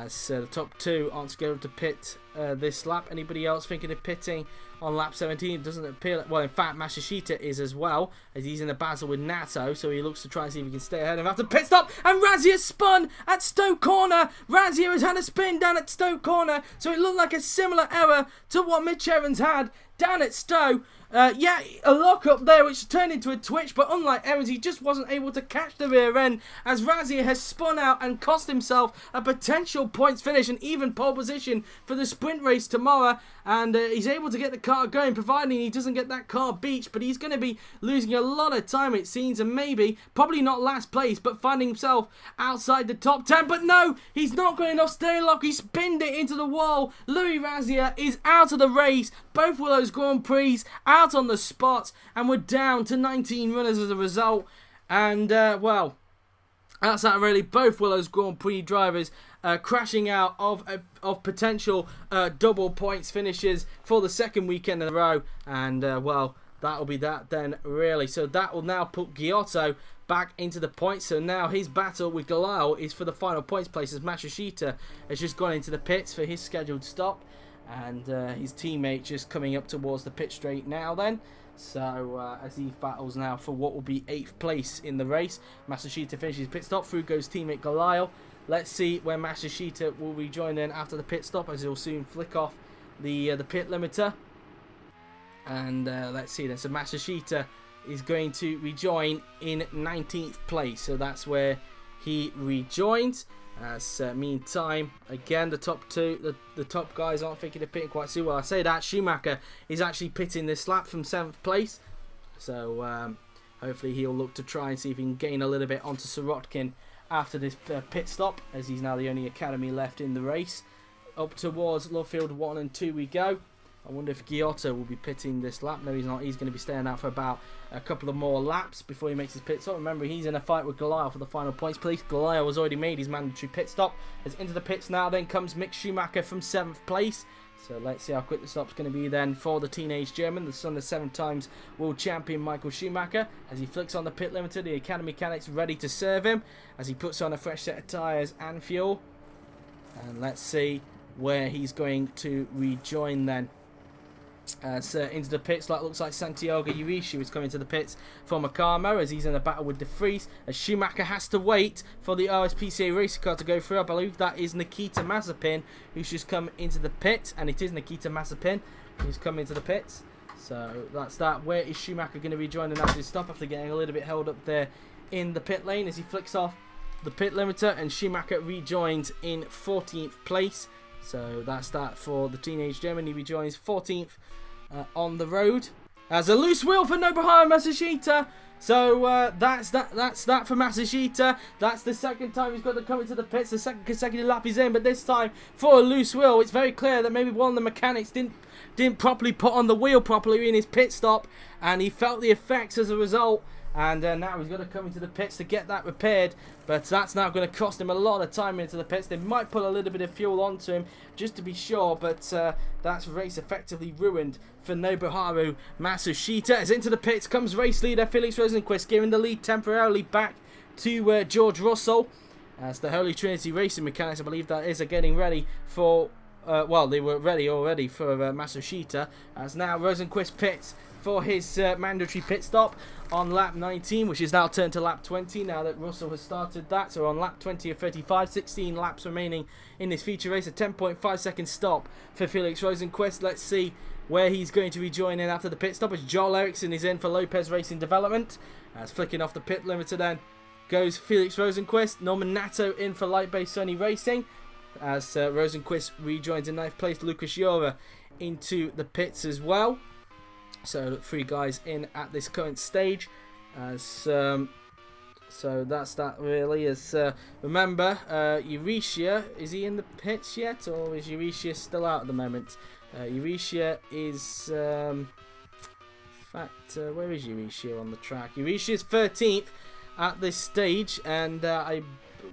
So the top 2 aren't scheduled to pit this lap. Anybody else thinking of pitting on lap 17? It doesn't appear. Well, in fact, Matsushita is as well, as he's in the battle with Nato, so he looks to try and see if he can stay ahead of him after pit stop. And Vips spun at Stoke Corner. Vips has had a spin down at Stoke Corner, so it looked like a similar error to what Mitch Evans had down at Stowe. Yeah, a lock up there which turned into a twitch, but unlike Evans, he just wasn't able to catch the rear end, as Vips has spun out and cost himself a potential points finish and even pole position for the sprint race tomorrow. And he's able to get the car going, providing he doesn't get that car beached, but he's going to be losing a lot of time, it seems, and probably not last place, but finding himself outside the top 10. But no, he's not got enough steering lock. He spinned it into the wall. Jüri Vips is out of the race. Both Willows Grand Prix out on the spot, and we're down to 19 runners as a result. And well, that's that really. Both Willows Grand Prix drivers crashing out of potential double points finishes for the 2nd weekend in a row. And well, that'll be that then really. So that will now put Ghiotto back into the points. So now his battle with Ghiotto is for the final points place, as Matsushita has just gone into the pits for his scheduled stop. And his teammate just coming up towards the pit straight now then. So as he battles now for what will be 8th place in the race. Matsushita finishes pit stop. Through goes teammate Ghiotto. Let's see where Matsushita will rejoin then after the pit stop, as he'll soon flick off the pit limiter. And let's see then. So Matsushita is going to rejoin in 19th place. So that's where he rejoins. Meantime, again, the top 2, the top guys aren't thinking of pitting quite so well. I say that Schumacher is actually pitting this lap from 7th place. So hopefully he'll look to try and see if he can gain a little bit onto Sirotkin after this pit stop, as he's now the only Ecademy left in the race. Up towards Lovefield 1 and 2 we go. I wonder if Ghiotto will be pitting this lap. No, he's not. He's going to be staying out for about a couple of more laps before he makes his pit stop. Remember, he's in a fight with Ghiotto for the final points place. Ghiotto has already made his mandatory pit stop. As into the pits now, then comes Mick Schumacher from 7th place. So let's see how quick the stop's going to be then for the teenage German, the son of 7 times world champion Michael Schumacher. As he flicks on the pit limiter, the Ecademy mechanics ready to serve him as he puts on a fresh set of tyres and fuel. And let's see where he's going to rejoin then. So into the pits, looks like Santiago Euricia is coming to the pits for Macamo, as he's in a battle with De Vries, as Schumacher has to wait for the RSPCA Racing car to go through. I believe that is Nikita Mazepin who's just come into the pit, and it is Nikita Mazepin who's come into the pits. So that's that. Where is Schumacher going to rejoin after his stop, after getting a little bit held up there in the pit lane, as he flicks off the pit limiter, and Schumacher rejoins in 14th place. So that's that for the teenage German. He rejoins 14th on the road. As a loose wheel for Nobuharu Matsushita. So that's that for Matsushita. That's the 2nd time he's got to come into the pits. The 2nd consecutive lap he's in, but this time for a loose wheel. It's very clear that maybe one of the mechanics didn't properly put on the wheel properly in his pit stop, and he felt the effects as a result. And now he's going to come into the pits to get that repaired, but that's now going to cost him a lot of time into the pits. They might put a little bit of fuel onto him just to be sure, but that's race effectively ruined for Nobuharu Matsushita. As into the pits comes race leader Felix Rosenqvist, giving the lead temporarily back to George Russell. As the Holy Trinity Racing mechanics, I believe that is, are getting ready for, well, they were ready already for Matsushita. As now Rosenqvist pits for his mandatory pit stop on lap 19, which is now turned to lap 20 now that Russell has started that. So on lap 20 of 35, 16 laps remaining in this feature race, a 10.5 second stop for Felix Rosenqvist. Let's see where he's going to be joining after the pit stop, as Joel Eriksson is in for Lopez Racing Development. As flicking off the pit limiter then goes Felix Rosenqvist. Norman Nato in for Lightbase Sony Racing, as Rosenqvist rejoins in 9th place. Luca Ghiotto into the pits as well. So 3 guys in at this current stage. As so that's that really. As remember, Euryssia, is he in the pits yet, or is Euryssia still out at the moment? Euryssia is in fact, where is Euryssia on the track? Euryssia is 13th at this stage, and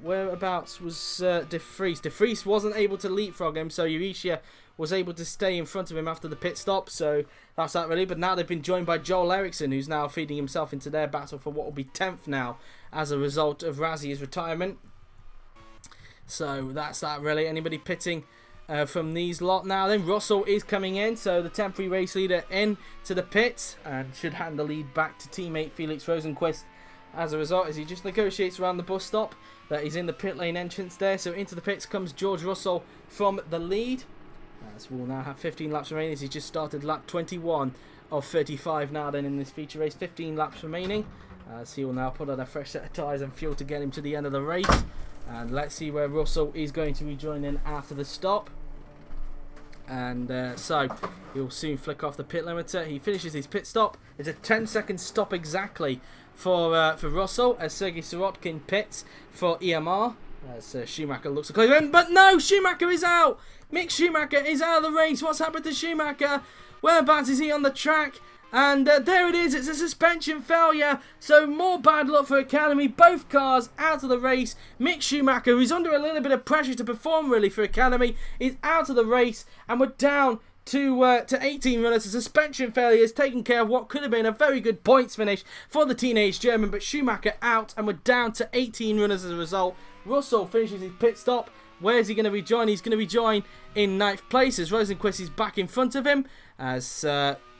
whereabouts was De Vries? De Vries wasn't able to leapfrog him, so Euryssia was able to stay in front of him after the pit stop. So that's that really. But now they've been joined by Joel Eriksson, who's now feeding himself into their battle for what will be 10th now as a result of Razzi's retirement. So that's that really. Anybody pitting from these lot now then? Russell is coming in, so the temporary race leader in to the pits, and should hand the lead back to teammate Felix Rosenqvist as a result, as he just negotiates around the bus stop that he's in the pit lane entrance there. So into the pits comes George Russell from the lead. As we'll now have 15 laps remaining, as he just started lap 21 of 35 now then in this feature race. 15 laps remaining, as he will now put on a fresh set of tyres and fuel to get him to the end of the race. And let's see where Russell is going to rejoin in after the stop. And so he'll soon flick off the pit limiter. He finishes his pit stop. It's a 10-second stop exactly for Russell, as Sergey Sirotkin pits for EMR. As Schumacher looks to clear in, but no, Schumacher is out. Mick Schumacher is out of the race. What's happened to Schumacher? Whereabouts is he on the track? And there it is. It's a suspension failure. So more bad luck for Ecademy. Both cars out of the race. Mick Schumacher, who's under a little bit of pressure to perform really for Ecademy, is out of the race, and we're down to 18 runners. The suspension failure has taken care of what could have been a very good points finish for the teenage German, but Schumacher out, and we're down to 18 runners as a result. Russell finishes his pit stop. Where is he going to rejoin? He's going to rejoin in 9th place, as Rosenqvist is back in front of him. As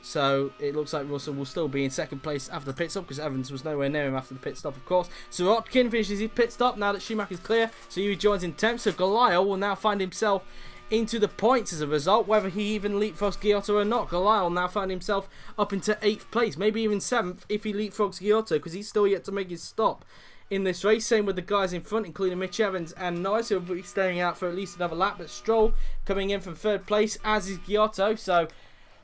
so it looks like Russell will still be in 2nd place after the pit stop, because Evans was nowhere near him after the pit stop, of course. Sirotkin finishes his pit stop now that Schumacher's clear, so he rejoins in 10th. So Goliath will now find himself into the points as a result, whether he even leapfrogs Ghiotto or not. Goliath will now find himself up into 8th place, maybe even 7th if he leapfrogs Ghiotto, because he's still yet to make his stop in this race. Same with the guys in front, including Mitch Evans and Norris, who will be staying out for at least another lap. But Stroll coming in from 3rd place, as is Ghiotto.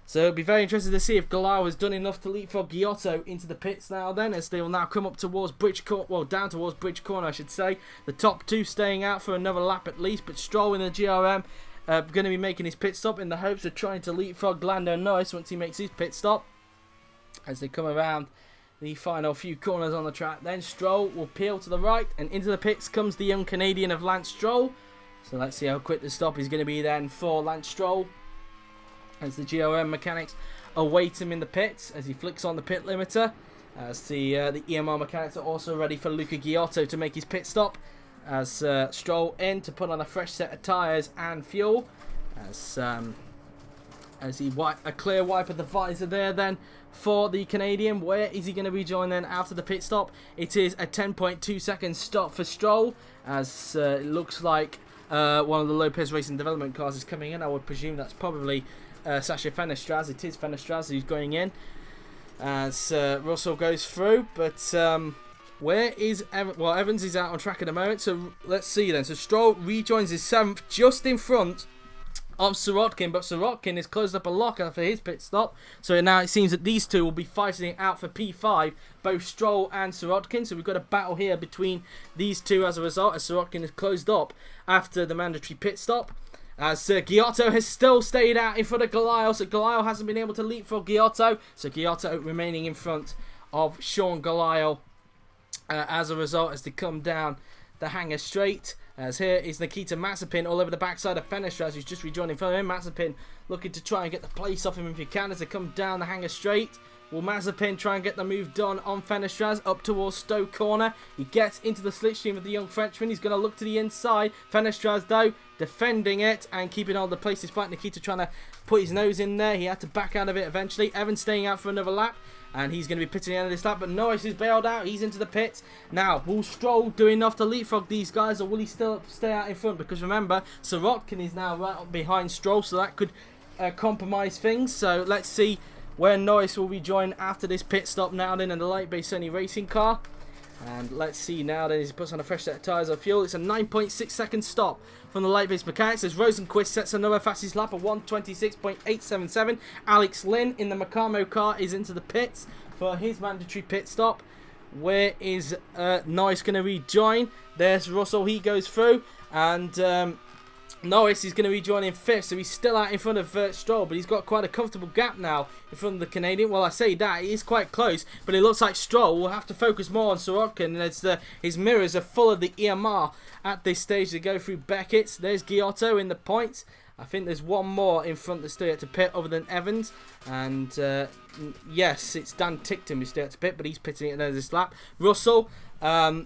So it'll be very interesting to see if Goliath has done enough to leapfrog Ghiotto into the pits now then, as they will now come up towards Bridge Corner, well, down towards Bridge Corner I should say. The top 2 staying out for another lap at least, but Stroll in the GRM going to be making his pit stop in the hopes of trying to leapfrog Lando Norris once he makes his pit stop, as they come around the final few corners on the track. Then Stroll will peel to the right, and into the pits comes the young Canadian of Lance Stroll. So let's see how quick the stop is going to be then for Lance Stroll, as the GRM mechanics await him in the pits as he flicks on the pit limiter. As the EMR mechanics are also ready for Luca Ghiotto to make his pit stop, as Stroll in to put on a fresh set of tyres and fuel. As he a clear wipe of the visor there then for the Canadian. Where is he going to rejoin then after the pit stop? It is a 10.2 second stop for Stroll, as it looks like one of the Lopez Racing Development cars is coming in. I would presume that's probably Sasha Fenestraz. It is Fenestraz who's going in as Russell goes through. But where is Evans? Well, Evans is out on track at the moment, so let's see then. So Stroll rejoins his 7th, just in front of Sirotkin, but Sirotkin has closed up a lock after his pit stop, so now it seems that these two will be fighting out for P5, both Stroll and Sirotkin. So we've got a battle here between these two as a result, as Sirotkin has closed up after the mandatory pit stop. As Ghiotto has still stayed out in front of Goliath, so Goliath hasn't been able to leapfrog Ghiotto, so Ghiotto remaining in front of Sean Goliath as a result as they come down the hanger straight. As here is Nikita Mazepin all over the backside of Fenestraz, who's just rejoining from him. Mazepin looking to try and get the place off him if he can as they come down the hanger straight. Will Mazepin try and get the move done on Fenestraz up towards Stowe corner? He gets into the slipstream of the young Frenchman. He's going to look to the inside. Fenestraz, though, defending it and keeping on the place despite Nikita trying to put his nose in there. He had to back out of it eventually. Evans staying out for another lap. And he's going to be pitting the end of this lap. But Norris is bailed out. He's into the pits. Now, will Stroll do enough to leapfrog these guys? Or will he still stay out in front? Because remember, Sirotkin is now right up behind Stroll. So that could compromise things. So let's see where Norris will rejoin after this pit stop now then in the Lightbase Sony racing car. And let's see now then as he puts on a fresh set of tyres of fuel. It's a 9.6 second stop from the Lightbase mechanics as Rosenqvist sets another fastest lap of 1:26.877. Alex Lynn in the Macamo car is into the pits for his mandatory pit stop. Where is Norris going to rejoin? There's Russell, he goes through. And Norris is going to rejoin in 5th, so he's still out in front of Stroll, but he's got quite a comfortable gap now in front of the Canadian. Well, I say that, it is quite close, but it looks like Stroll will have to focus more on Sirotkin, and his mirrors are full of the EMR at this stage to go through Beckett's. There's Ghiotto in the points. I think there's one more in front that's still yet to pit other than Evans, and yes, it's Dan Ticktum who's still yet to pit, but he's pitting at the end of this lap. Russell,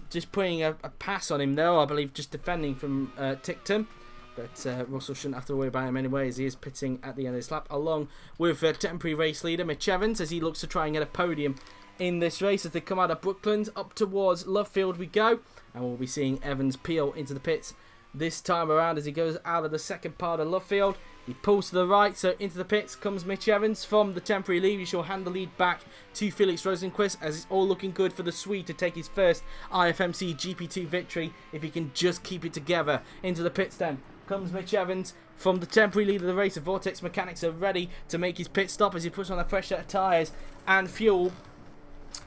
just putting a pass on him though, I believe, just defending from Ticktum. But Russell shouldn't have to worry about him anyway as he is pitting at the end of this lap along with temporary race leader Mitch Evans as he looks to try and get a podium in this race as they come out of Brooklands up towards Lovefield we go, and we'll be seeing Evans peel into the pits this time around as he goes out of the second part of Lovefield. He pulls to the right, so into the pits comes Mitch Evans from the temporary lead. He shall hand the lead back to Felix Rosenqvist as it's all looking good for the Swede to take his first IFMC GP2 victory if he can just keep it together. Into the pits then comes Mitch Evans from the temporary lead of the race. The VorteX mechanics are ready to make his pit stop as he puts on a fresh set of tyres and fuel.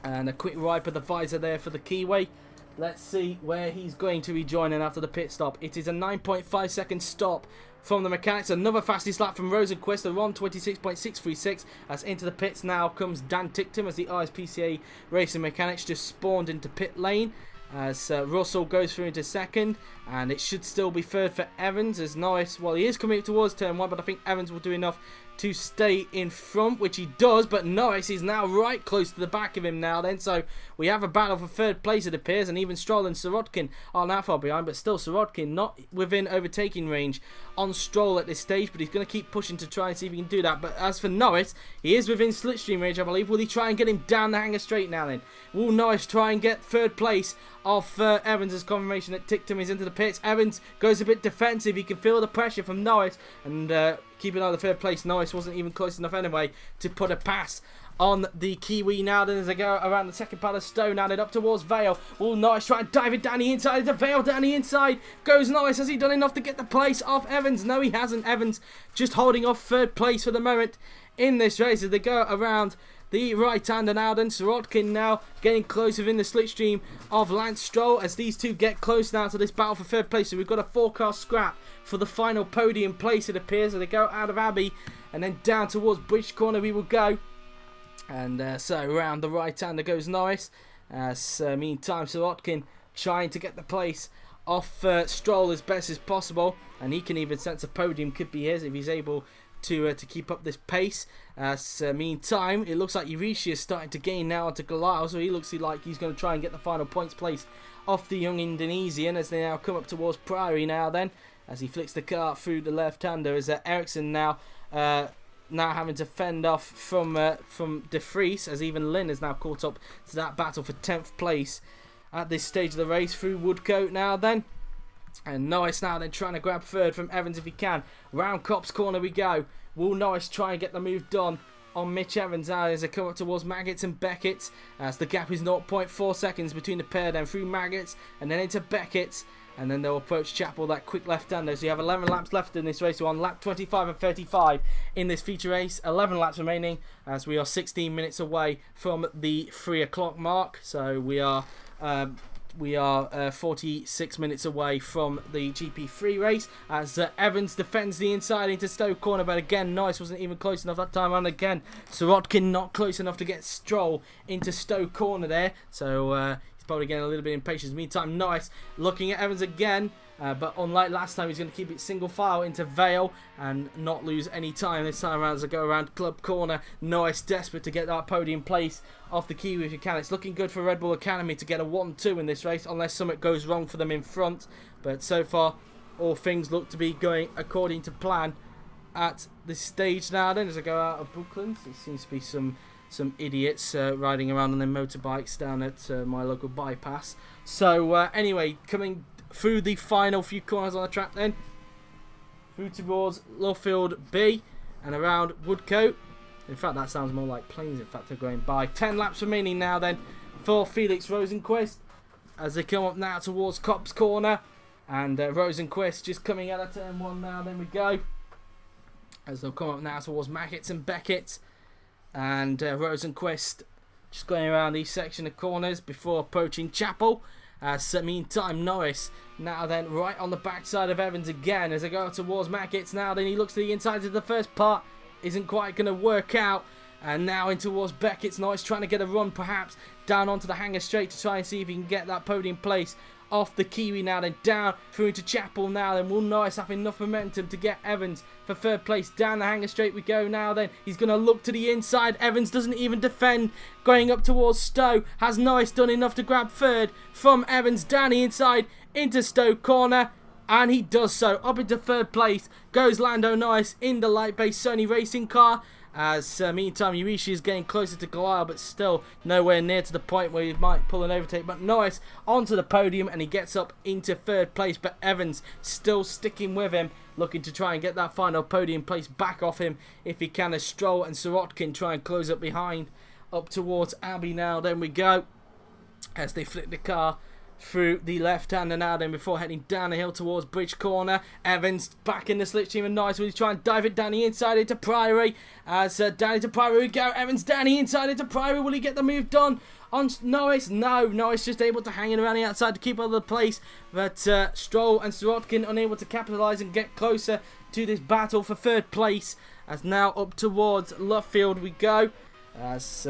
And a quick wipe of the visor there for the Kiwi. Let's see where he's going to rejoin in after the pit stop. It is a 9.5 second stop from the mechanics. Another fastest lap from Rosenqvist, a 1:26.636. As into the pits now comes Dan Ticktum as the RSPCA Racing mechanics just spawned into pit lane. As Russell goes through into second, and it should still be third for Evans as Norris, well, he is coming towards turn 1, but I think Evans will do enough to stay in front, which he does, but Norris is now right close to the back of him now then, so we have a battle for third place it appears, and even Stroll and Sirotkin are not far behind, but still Sirotkin not within overtaking range on Stroll at this stage, but he's going to keep pushing to try and see if he can do that. But as for Norris, he is within slipstream range, I believe. Will he try and get him down the hanger straight now then? Will Norris try and get third place off Evans as confirmation that Ticktum is into the pits? Evans goes a bit defensive, he can feel the pressure from Norris, and keeping on the third place. Norris wasn't even close enough anyway to put a pass on the Kiwi now then as they go around the second part of Stowe now then up towards Vale. Will Norris try and dive it down the inside? It's a Vale down the inside. Goes Norris. Has he done enough to get the place off Evans? No, he hasn't. Evans just holding off third place for the moment in this race as they go around the right-hander now then. Sirotkin now getting close within the slipstream of Lance Stroll as these two get close now to this battle for third place. So we've got a 4-car scrap for the final podium place it appears as they go out of Abbey and then down towards Bridge Corner we will go. And so around the right-hander goes Norris. Meantime Sirotkin trying to get the place off Stroll as best as possible, and he can even sense a podium could be his if he's able to keep up this pace. Meantime, it looks like Jüri is starting to gain now onto Goliath, so he looks like he's going to try and get the final points place off the young Indonesian as they now come up towards Prix now then, as he flicks the car through the left-hander as Ericsson now having to fend off from De Vries, as even Lynn is now caught up to that battle for 10th place at this stage of the race through Woodcote now then. And Norris now then trying to grab third from Evans if he can. Round Copse Corner we go. Will Norris try and get the move done on Mitch Evans now as they come up towards Maggots and Beckett's, as the gap is 0.4 seconds between the pair, then through Maggots and then into Beckett's, and then they'll approach Chapel, that quick left-hander. So you have 11 laps left in this race. We're on lap 25 and 35 in this feature race. 11 laps remaining as we are 16 minutes away from the 3 o'clock mark. So we are we are 46 minutes away from the GP3 race as Evans defends the inside into Stowe corner, but again Norris wasn't even close enough that time, and again Sirotkin not close enough to get Stroll into Stowe corner there, so he's probably getting a little bit impatient. Meantime, Norris looking at Evans again, but unlike last time, he's going to keep it single file into Vale and not lose any time this time around as I go around club corner. Norris desperate to get that podium place off the Kiwi if he can. It's looking good for Red Bull Academy to get a 1-2 in this race, unless something goes wrong for them in front. But so far, all things look to be going according to plan at this stage now. Then as I go out of Brooklands, there seems to be some idiots riding around on their motorbikes down at my local bypass. So anyway, coming through the final few corners on the track then, through towards Luffield B and around Woodcote. In fact, that sounds more like planes. In fact, they're going by. 10 laps remaining now then for Felix Rosenqvist as they come up now towards Copse Corner, and Rosenqvist just coming out of turn 1 now. Then we go as they'll come up now towards Mackett's and Beckett, and Rosenqvist just going around these section of corners before approaching Chapel. Meantime, Norris now then right on the backside of Evans again as they go towards Mackett's now. Then he looks to the inside of the first part, isn't quite going to work out, and now in towards Beckett's. Norris trying to get a run perhaps down onto the hanger straight to try and see if he can get that podium place off the Kiwi now, then down through into Chapel now. Then will Norris have enough momentum to get Evans for third place? Down the hanger straight we go now. Then he's going to look to the inside. Evans doesn't even defend, going up towards Stowe. Has Norris done enough to grab third from Evans? Down the inside into Stowe corner, and he does so. Up into third place goes Lando Norris in the Lightbase Sony racing car. As meantime, Urishi is getting closer to Goliath, but still nowhere near to the point where he might pull an overtake. But Norris onto the podium, and he gets up into third place. But Evans still sticking with him, looking to try and get that final podium place back off him if he can. As Stroll and Sirotkin try and close up behind, up towards Abbey now. Then we go as they flip the car through the left-hander now then before heading down the hill towards Bridge Corner. Evans back in the slipstream and Norris will try and dive it down the inside into Priory. As down into Priory we go. Evans down the inside into Priory. Will he get the move done on Norris? No, Norris just able to hang it around the outside to keep on the place, but Stroll and Sirotkin unable to capitalise and get closer to this battle for third place. As now up towards Luffield we go, as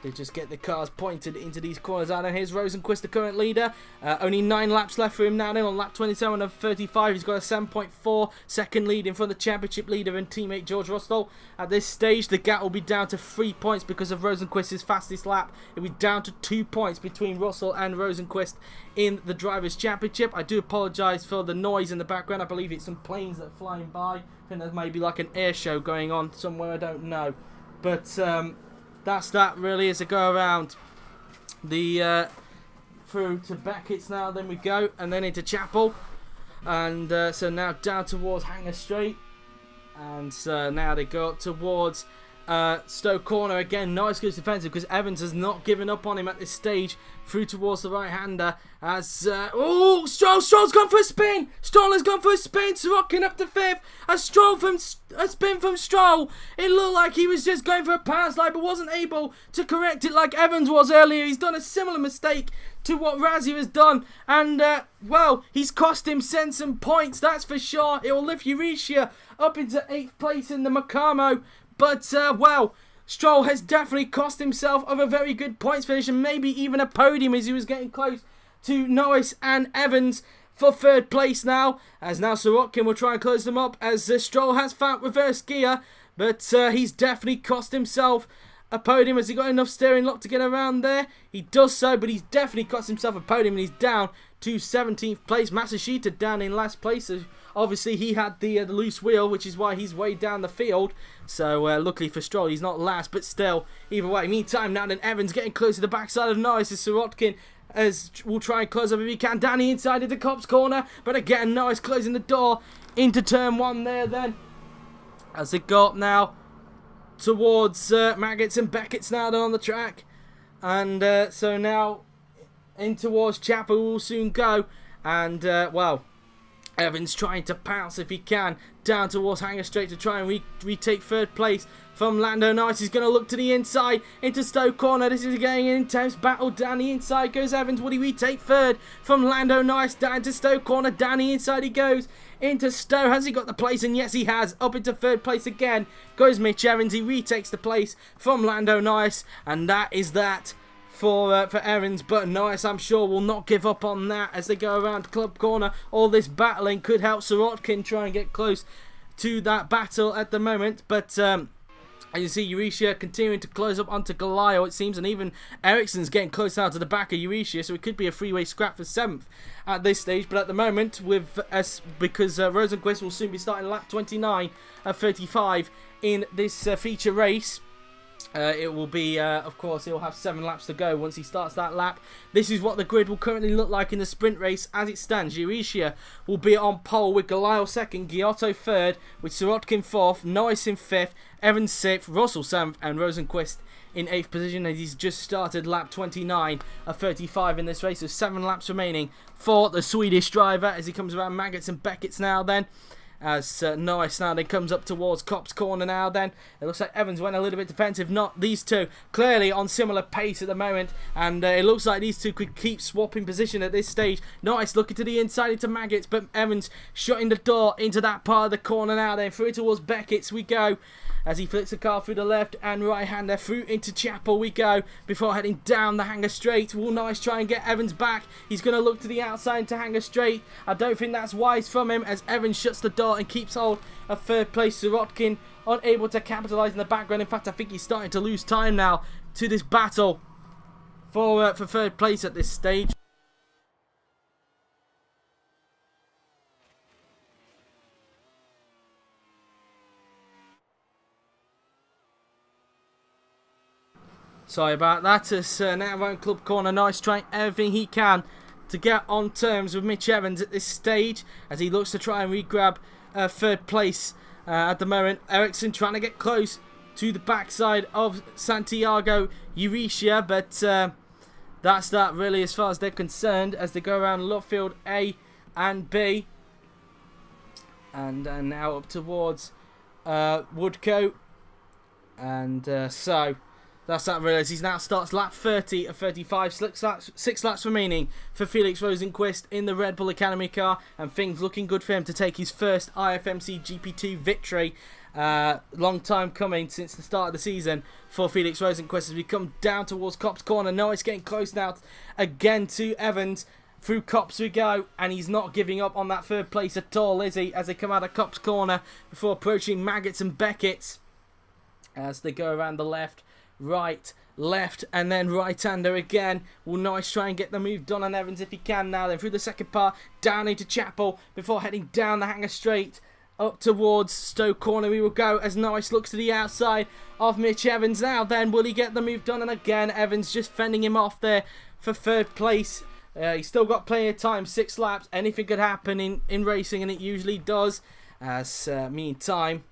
they just get the cars pointed into these corners out. And here's Rosenqvist, the current leader. Only 9 laps left for him now. Then on lap 27 of 35, he's got a 7.4 second lead in front of the championship leader and teammate George Russell. At this stage, the gap will be down to 3 points because of Rosenqvist's fastest lap. It'll be down to 2 points between Russell and Rosenqvist in the Drivers' Championship. I do apologise for the noise in the background. I believe it's some planes that are flying by. I think there's maybe like an air show going on somewhere. I don't know. But that's that really as I go around the through to Beckett's now. Then we go and then into Chapel, and so now down towards Hanger Street, and now they go up towards Stowe Corner again. Nice goes defensive because Evans has not given up on him at this stage. Through towards the right-hander as Stroll's gone for a spin. Stroll has gone for a spin. Sirotkin up to 5th. A spin from Stroll. It looked like he was just going for a power slide, but wasn't able to correct it like Evans was earlier. He's done a similar mistake to what Razzie has done, and well, he's cost him some points, that's for sure. It will lift Euricia up into 8th place in the Macamo, but well, Stroll has definitely cost himself of a very good points finish and maybe even a podium as he was getting close to Norris and Evans for third place now. As now Sirotkin will try and close them up as Stroll has found reverse gear, but he's definitely cost himself a podium. Has he got enough steering lock to get around there? He does so, but he's definitely cost himself a podium and he's down to 17th place. Masashita down in last place. So obviously he had the loose wheel, which is why he's way down the field. So luckily for Stroll, he's not last, but still, either way. Meantime, now then Evans getting close to the backside of Norris as Sirotkin will try and close up if he can. Down the inside into Copse Corner, but again Norris closing the door into turn 1 there then. As they go up now towards Maggots and Beckett's now they're on the track. And so now in towards Chapel will soon go. And well, Evans trying to pounce if he can down towards Hanger Straight to try and retake third place from Lando. Nice, he's going to look to the inside into Stowe corner. This is getting an intense battle. Down the inside goes Evans. Would he retake third from Lando? Nice, down to Stowe corner. Down the inside he goes into Stowe. Has he got the place? And yes, he has. Up into third place again goes Mitch Evans. He retakes the place from Lando. Nice, and that is that for Evans, but Norris, I'm sure, will not give up on that as they go around club corner. All this battling could help Sirotkin try and get close to that battle at the moment, but as you see, Urishia continuing to close up onto Goliath, it seems, and even Ericsson's getting close now to the back of Urishia, so it could be a three-way scrap for 7th at this stage. But at the moment, with because Rosenqvist will soon be starting lap 29 of 35 in this feature race. It will be, of course, he'll have 7 laps to go once he starts that lap. This is what the grid will currently look like in the sprint race as it stands. Urishia will be on pole with Goliath 2nd, Ghiotto 3rd, with Sirotkin 4th, Norris in 5th, Evans 6th, Russell 7th, and Rosenqvist in 8th position as he's just started lap 29 of 35 in this race. So 7 laps remaining for the Swedish driver as he comes around Maggots and Beckett's now then. As Norris now then comes up towards Cop's corner now then. It looks like Evans went a little bit defensive. Not these two. Clearly on similar pace at the moment. And it looks like these two could keep swapping position at this stage. Norris looking to the inside into Maggots. But Evans shutting the door into that part of the corner now then. Through towards Beckett's we go. As he flicks the car through the left and right hander. Through into Chapel we go. Before heading down the Hanger Straight. Will Norris try and get Evans back. He's going to look to the outside into Hanger Straight. I don't think that's wise from him as Evans shuts the door and keeps hold of third place. Sirotkin unable to capitalise in the background. In fact, I think he's starting to lose time now to this battle for third place at this stage. Sorry about that. As now around club corner, Nice trying everything he can to get on terms with Mitch Evans at this stage as he looks to try and re-grab third place at the moment. Ericsson trying to get close to the backside of Santiago Urishia, but that's that really as far as they're concerned as they go around Luffield A and B. And now up towards Woodcote. And so that's that really. He now starts lap 30 of 35. 6 laps remaining for Felix Rosenqvist in the Red Bull Academy car. And things looking good for him to take his first IFMC GP2 victory. Long time coming since the start of the season for Felix Rosenqvist as we come down towards Cop's corner. Norris getting close now again to Evans. Through Copse we go, and he's not giving up on that third place at all, is he? As they come out of Cop's corner before approaching Maggots and Beckett's. As they go around the left, right, left, and then right-hander again. Will Norris try and get the move done on Evans if he can now. Then through the second part, down into Chapel before heading down the Hanger Straight. Up towards Stowe corner we will go as Norris looks to the outside of Mitch Evans now. Then will he get the move done? And again, Evans just fending him off there for third place. He's still got plenty of time, 6 laps. Anything could happen in racing, and it usually does. As meantime,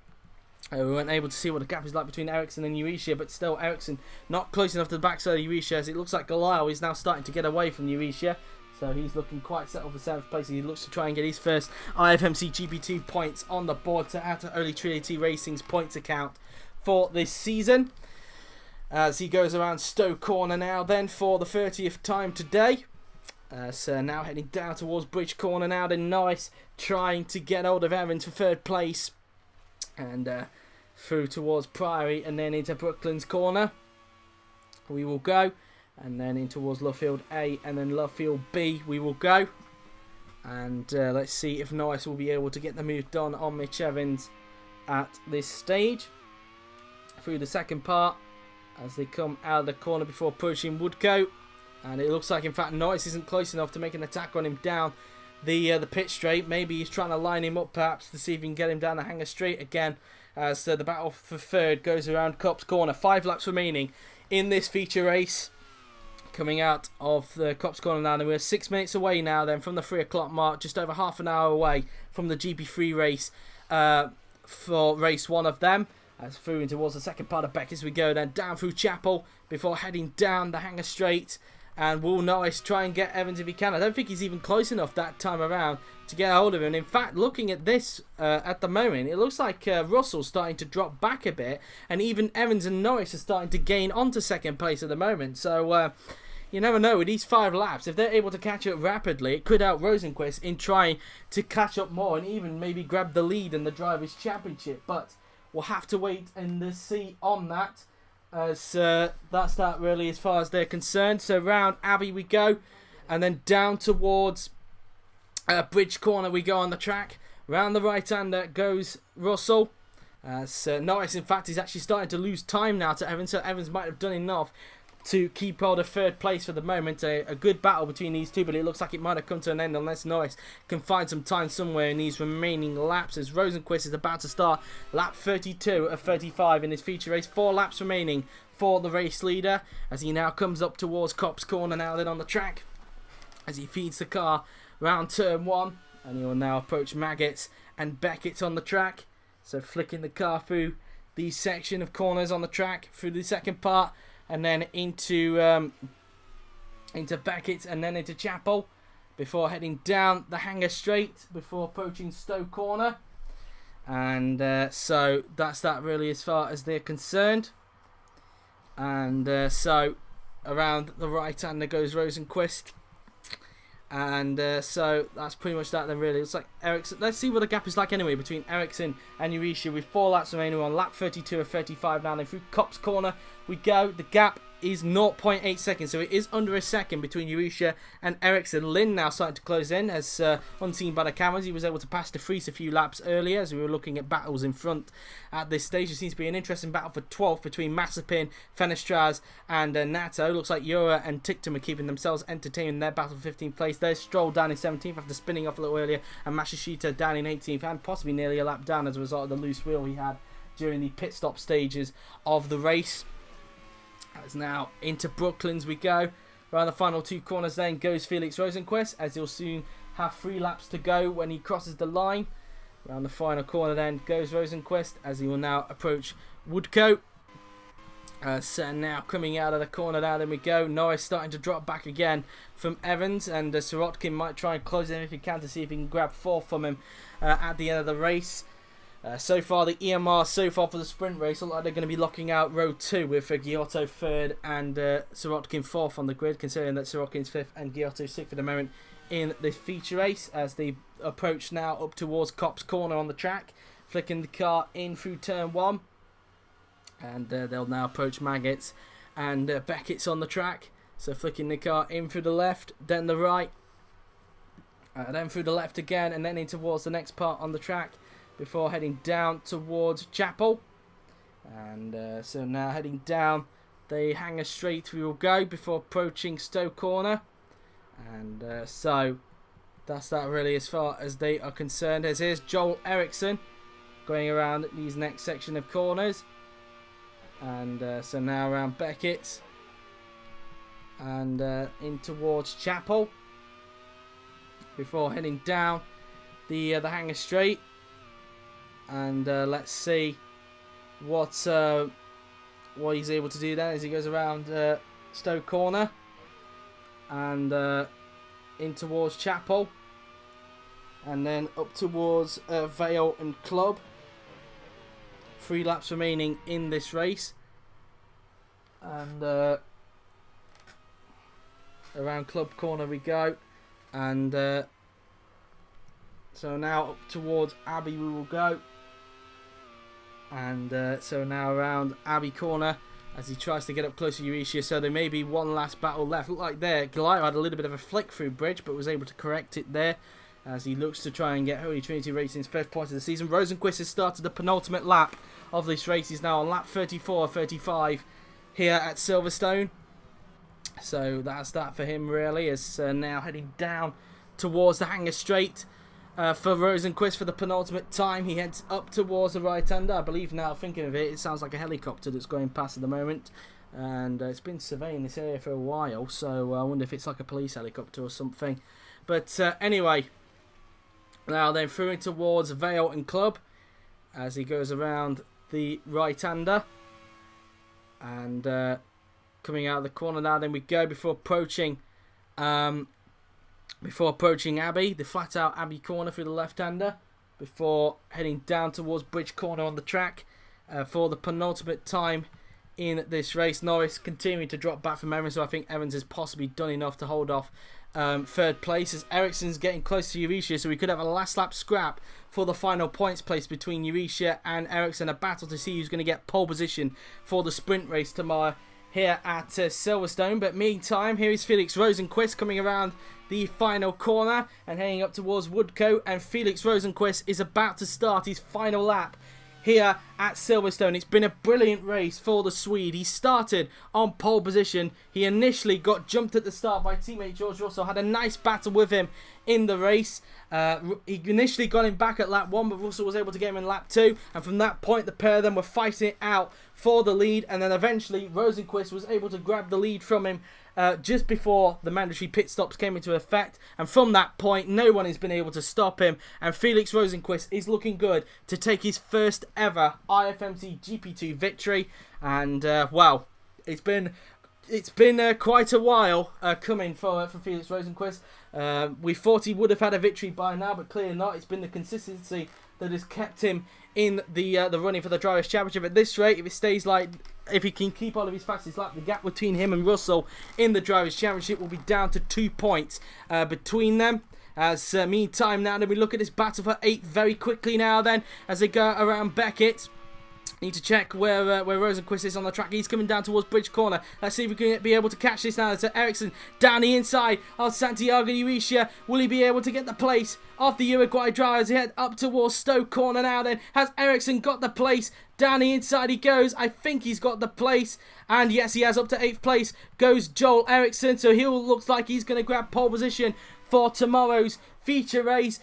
we weren't able to see what the gap is like between Ericsson and Urishia, but still Ericsson not close enough to the backside of Urishia, as it looks like Goliath is now starting to get away from Urishia. So he's looking quite settled for 7th place. He looks to try and get his first IFMC GP2 points on the board to add to Early Trinity Racing's points account for this season. As he goes around Stowe corner now then for the 30th time today. So now heading down towards Bridge corner now. Then Norris trying to get hold of Evans for third place. And through towards Priory and then into Brooklands corner. We will go. And then in towards Luffield A and then Luffield B we will go. And let's see if Norris will be able to get the move done on Mitch Evans at this stage. Through the second part as they come out of the corner before approaching Woodcote. And it looks like, in fact, Norris isn't close enough to make an attack on him down the pit straight. Maybe he's trying to line him up, perhaps, to see if he can get him down the Hanger Straight again. As the battle for third goes around Cop's corner. 5 laps remaining in this feature race. Coming out of the Cop's corner now. And we're 6 minutes away now then from the 3 o'clock mark. Just over half an hour away from the GP3 race for race 1 of them. As through towards the second part of Beck as we go then down through Chapel before heading down the Hanger Straight. And will Norris try and get Evans if he can? I don't think he's even close enough that time around to get a hold of him. And in fact, looking at this at the moment, it looks like Russell's starting to drop back a bit. And even Evans and Norris are starting to gain onto second place at the moment. So you never know. With these 5 laps, if they're able to catch up rapidly, it could help Rosenqvist in trying to catch up more and even maybe grab the lead in the Drivers' Championship. But we'll have to wait and see on that. As that's that really as far as they're concerned. So round Abbey we go, and then down towards Bridge Corner we go on the track. Round the right-hander goes Russell. Norris, in fact, is actually starting to lose time now to Evans, so Evans might have done enough to keep hold of 3rd place for the moment. A good battle between these two, but it looks like it might have come to an end unless Norris can find some time somewhere in these remaining laps, as Rosenqvist is about to start lap 32 of 35 in his feature race. 4 laps remaining for the race leader as he now comes up towards Copse Corner now then on the track as he feeds the car round turn 1, and he will now approach Maggots and Beckett on the track. So flicking the car through the section of corners on the track through the second part, and then into Beckett and then into Chapel before heading down the Hanger Straight before approaching Stowe Corner. And so that's that really as far as they're concerned. And so around the right-hander goes Rosenqvist. And so that's pretty much that then really. It's like Ericsson. Let's see what the gap is like anyway between Ericsson and Jüri with 4 laps remaining on lap 32 of 35 now. Then through Copse Corner we go. The gap is 0.8 seconds, so it is under a second between Jüri and Ericsson. Lynn now starting to close in as unseen by the cameras. He was able to pass the Vries a few laps earlier as we were looking at battles in front at this stage. There seems to be an interesting battle for 12th between Mazepin, Fenestraz and Nato. Looks like Jüri and Ticktum are keeping themselves entertained in their battle for 15th place. There's Stroll down in 17th after spinning off a little earlier, and Mashishita down in 18th and possibly nearly a lap down as a result of the loose wheel he had during the pit stop stages of the race. As now into Brooklands we go. Around the final 2 corners then goes Felix Rosenqvist, as he'll soon have 3 laps to go when he crosses the line. Around the final corner then goes Rosenqvist as he will now approach Woodcote. So now coming out of the corner now then we go. Norris starting to drop back again from Evans, and Sirotkin might try and close him if he can to see if he can grab 4th from him at the end of the race. So far, the EMR so far for the sprint race look like they're going to be locking out row 2 with Ghiotto 3rd and Sirotkin 4th on the grid, considering that Sirotkin's 5th and Ghiotto 6th for the moment in this feature race as they approach now up towards Copse Corner on the track, flicking the car in through turn 1, and they'll now approach Maggots and Beckett's on the track, so flicking the car in through the left, then the right, then through the left again, and then in towards the next part on the track before heading down towards Chapel. And so now heading down the Hanger Straight we will go before approaching Stowe Corner. And so that's that really as far as they are concerned. As here's Joel Eriksson going around these next section of corners. And so now around Beckett's and in towards Chapel before heading down the Hanger Straight. And let's see what he's able to do then as he goes around Stowe Corner and in towards Chapel, and then up towards Vale and Club. 3 laps remaining in this race, and around Club Corner we go, and so now up towards Abbey we will go. And so now around Abbey Corner as he tries to get up close to Jüri, so there may be one last battle left. Looked like there Ghiotto had a little bit of a flick through Bridge, but was able to correct it there as he looks to try and get Holy Trinity Racing's 1st point of the season. Rosenqvist has started the penultimate lap of this race. He's now on lap 34-35 here at Silverstone. So that's that for him really, as now heading down towards the Hanger Straight. For Rosenqvist for the penultimate time, he heads up towards the right-hander. I believe now, thinking of it, it sounds like a helicopter that's going past at the moment. And it's been surveying this area for a while, so I wonder if it's like a police helicopter or something. But anyway, now then through in towards Vale and Club as he goes around the right-hander. And coming out of the corner now. Then we go before approaching Abbey, the flat out Abbey corner through the left-hander, before heading down towards Bridge Corner on the track for the penultimate time in this race. Norris continuing to drop back from Evans, so I think Evans has possibly done enough to hold off third place, as Ericsson's getting close to Jüri, so we could have a last lap scrap for the final points place between Jüri and Ericsson, a battle to see who's going to get pole position for the sprint race tomorrow here at Silverstone. But meantime, here is Felix Rosenqvist coming around the final corner and heading up towards Woodcote, and Felix Rosenqvist is about to start his final lap here at Silverstone. It's been a brilliant race for the Swede. He started on pole position. He initially got jumped at the start by teammate George Russell, had a nice battle with him in the race. He initially got him back at lap 1, but Russell was able to get him in lap 2, and from that point the pair of them were fighting it out for the lead, and then eventually Rosenqvist was able to grab the lead from him just before the mandatory pit stops came into effect, and from that point no one has been able to stop him, and Felix Rosenqvist is looking good to take his first ever IFMC GP2 victory. And wow, it's been quite a while coming for Felix Rosenqvist. We thought he would have had a victory by now, but clearly not. It's been the consistency that has kept him in the running for the Drivers' Championship. At this rate, if he can keep all of his fastest lap, the gap between him and Russell in the Drivers' Championship will be down to 2 points between them. As meantime, now that we look at this battle for 8 very quickly now, then as they go around Beckett. Need to check where Rosenqvist is on the track. He's coming down towards Bridge Corner. Let's see if we can be able to catch this now. So Ericsson down the inside of Santiago Jüri. Will he be able to get the place off the Uruguay driver as he head up towards Stoke Corner now then? Has Ericsson got the place? Down the inside he goes. I think he's got the place. And yes, he has. Up to 8th place goes Joel Ericsson. So he looks like he's going to grab pole position for tomorrow's feature race,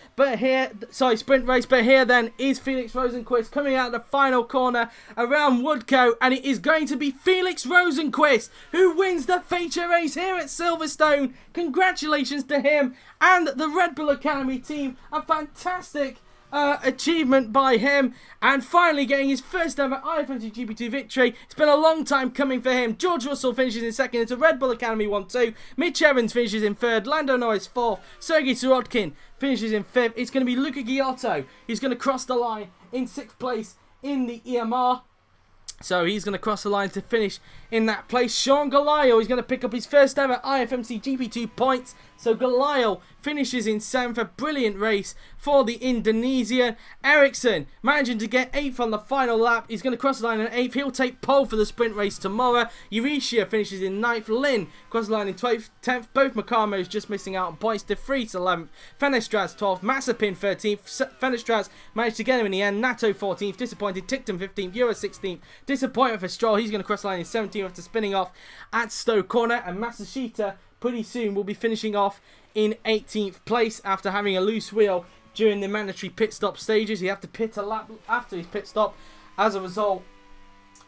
sprint race. But here then is Felix Rosenqvist coming out of the final corner around Woodcote, and it is going to be Felix Rosenqvist who wins the feature race here at Silverstone. Congratulations to him and the Red Bull Academy team. A fantastic achievement by him, and finally getting his first ever IFMC GP2 victory. It's been a long time coming for him. George Russell finishes in 2nd. It's a Red Bull Academy 1-2. Mitch Evans finishes in 3rd. Lando Norris 4th. Sergey Sirotkin finishes in 5th. It's going to be Luca Ghiotto. He's going to cross the line in 6th place in the EMR. So he's going to cross the line to finish in that place. Sean Ghiotto is going to pick up his first ever IFMC GP2 points. So Ghiotto finishes in 7th. A brilliant race for the Indonesian. Ericsson managing to get 8th on the final lap. He's going to cross the line in 8th. He'll take pole for the sprint race tomorrow. Jüri finishes in 9th. Lynn crosses the line in 10th. Both Macamos just missing out on points. De Vries 11th. Fenestraz 12th. Mazepin 13th. Fenestraz managed to get him in the end. Nato 14th. Disappointed. Ticktum 15th. Euro 16th. Disappointment for Stroll. He's going to cross the line in 17th after spinning off at Stoke Corner. And Matsushita pretty soon will be finishing off in 18th place after having a loose wheel during the mandatory pit stop stages. He had to pit a lap after his pit stop as a result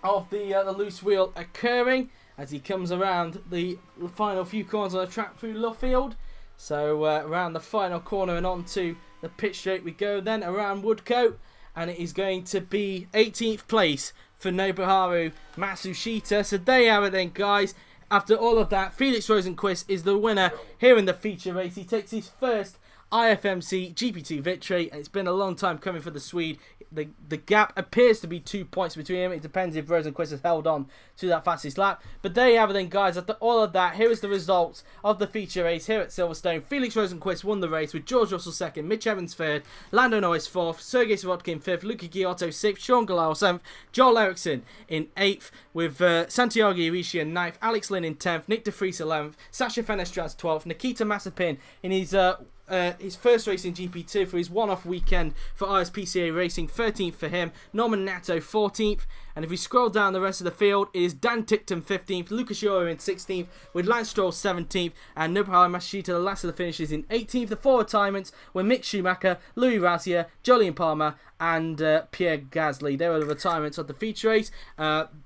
of the loose wheel occurring as he comes around the final few corners on the track through Luffield. So around the final corner and onto the pit straight we go then around Woodcote, and it is going to be 18th place for Nobuharu Matsushita. So there you have it then, guys. After all of that, Felix Rosenqvist is the winner here in the feature race. He takes his first IFMC GP2 victory, and it's been a long time coming for the Swede. The gap appears to be 2 points between them. It depends if Rosenqvist has held on to that fastest lap. But there you have it then, guys. After all of that, here is the results of the feature race here at Silverstone. Felix Rosenqvist won the race with George Russell 2nd, Mitch Evans 3rd, Lando Norris 4th, Sergey Sirotkin 5th, Luca Ghiotto 6th, Sean Ghiotto 7th, Joel Ericsson in 8th, with Santiago Jüri in 9th, Alex Lynn in 10th, Nyck de Vries 11th, Sasha Fenestraz 12th, Nikita Mazepin in his first race in GP2 for his one-off weekend for RSPCA Racing, 13th for him, Norman Nato 14th, and if we scroll down the rest of the field, it is Dan Ticktum 15th, Lucas Jolyon in 16th, with Lance Stroll 17th, and Nobuharu Matsushita, the last of the finishes, in 18th. The 4 retirements were Mick Schumacher, Louis Razier, Jolyon Palmer, and Pierre Gasly. They were the retirements of the feature race.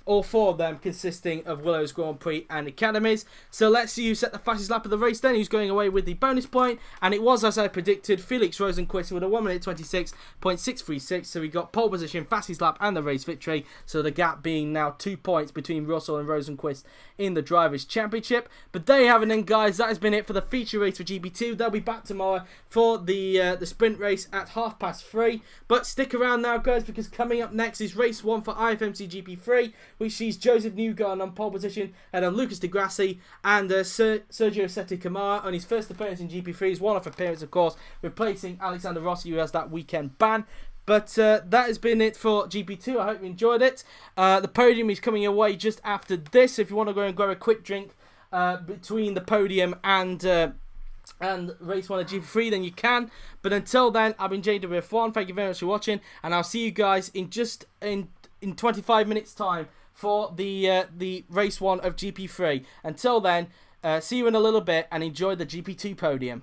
All 4 of them consisting of Willow's Grand Prix and Academies. So let's see who set the fastest lap of the race then, who's going away with the bonus point. And it was, as I predicted, Felix Rosenqvist with a 1 minute 26.636. So we got pole position, fastest lap and the race victory. So the gap being now 2 points between Russell and Rosenqvist in the Drivers' Championship. But there you have it then, guys. That has been it for the feature race for GP2. They'll be back tomorrow for the sprint race at 3:30. But stick around now, guys, because coming up next is race 1 for IFMC GP3, which sees Joseph Newgarden on pole position and on Lucas Di Grassi and Sergio Sette Camara on his first appearance in GP3. His one-off appearance, of course, replacing Alexander Rossi, who has that weekend ban. But that has been it for GP2. I hope you enjoyed it. The podium is coming away just after this. If you want to go and grab a quick drink between the podium and race 1 of GP3, then you can. But until then, I've been JWF1. Thank you very much for watching, and I'll see you guys in 25 minutes time for the race 1 of GP3. Until then, see you in a little bit and enjoy the GP2 podium.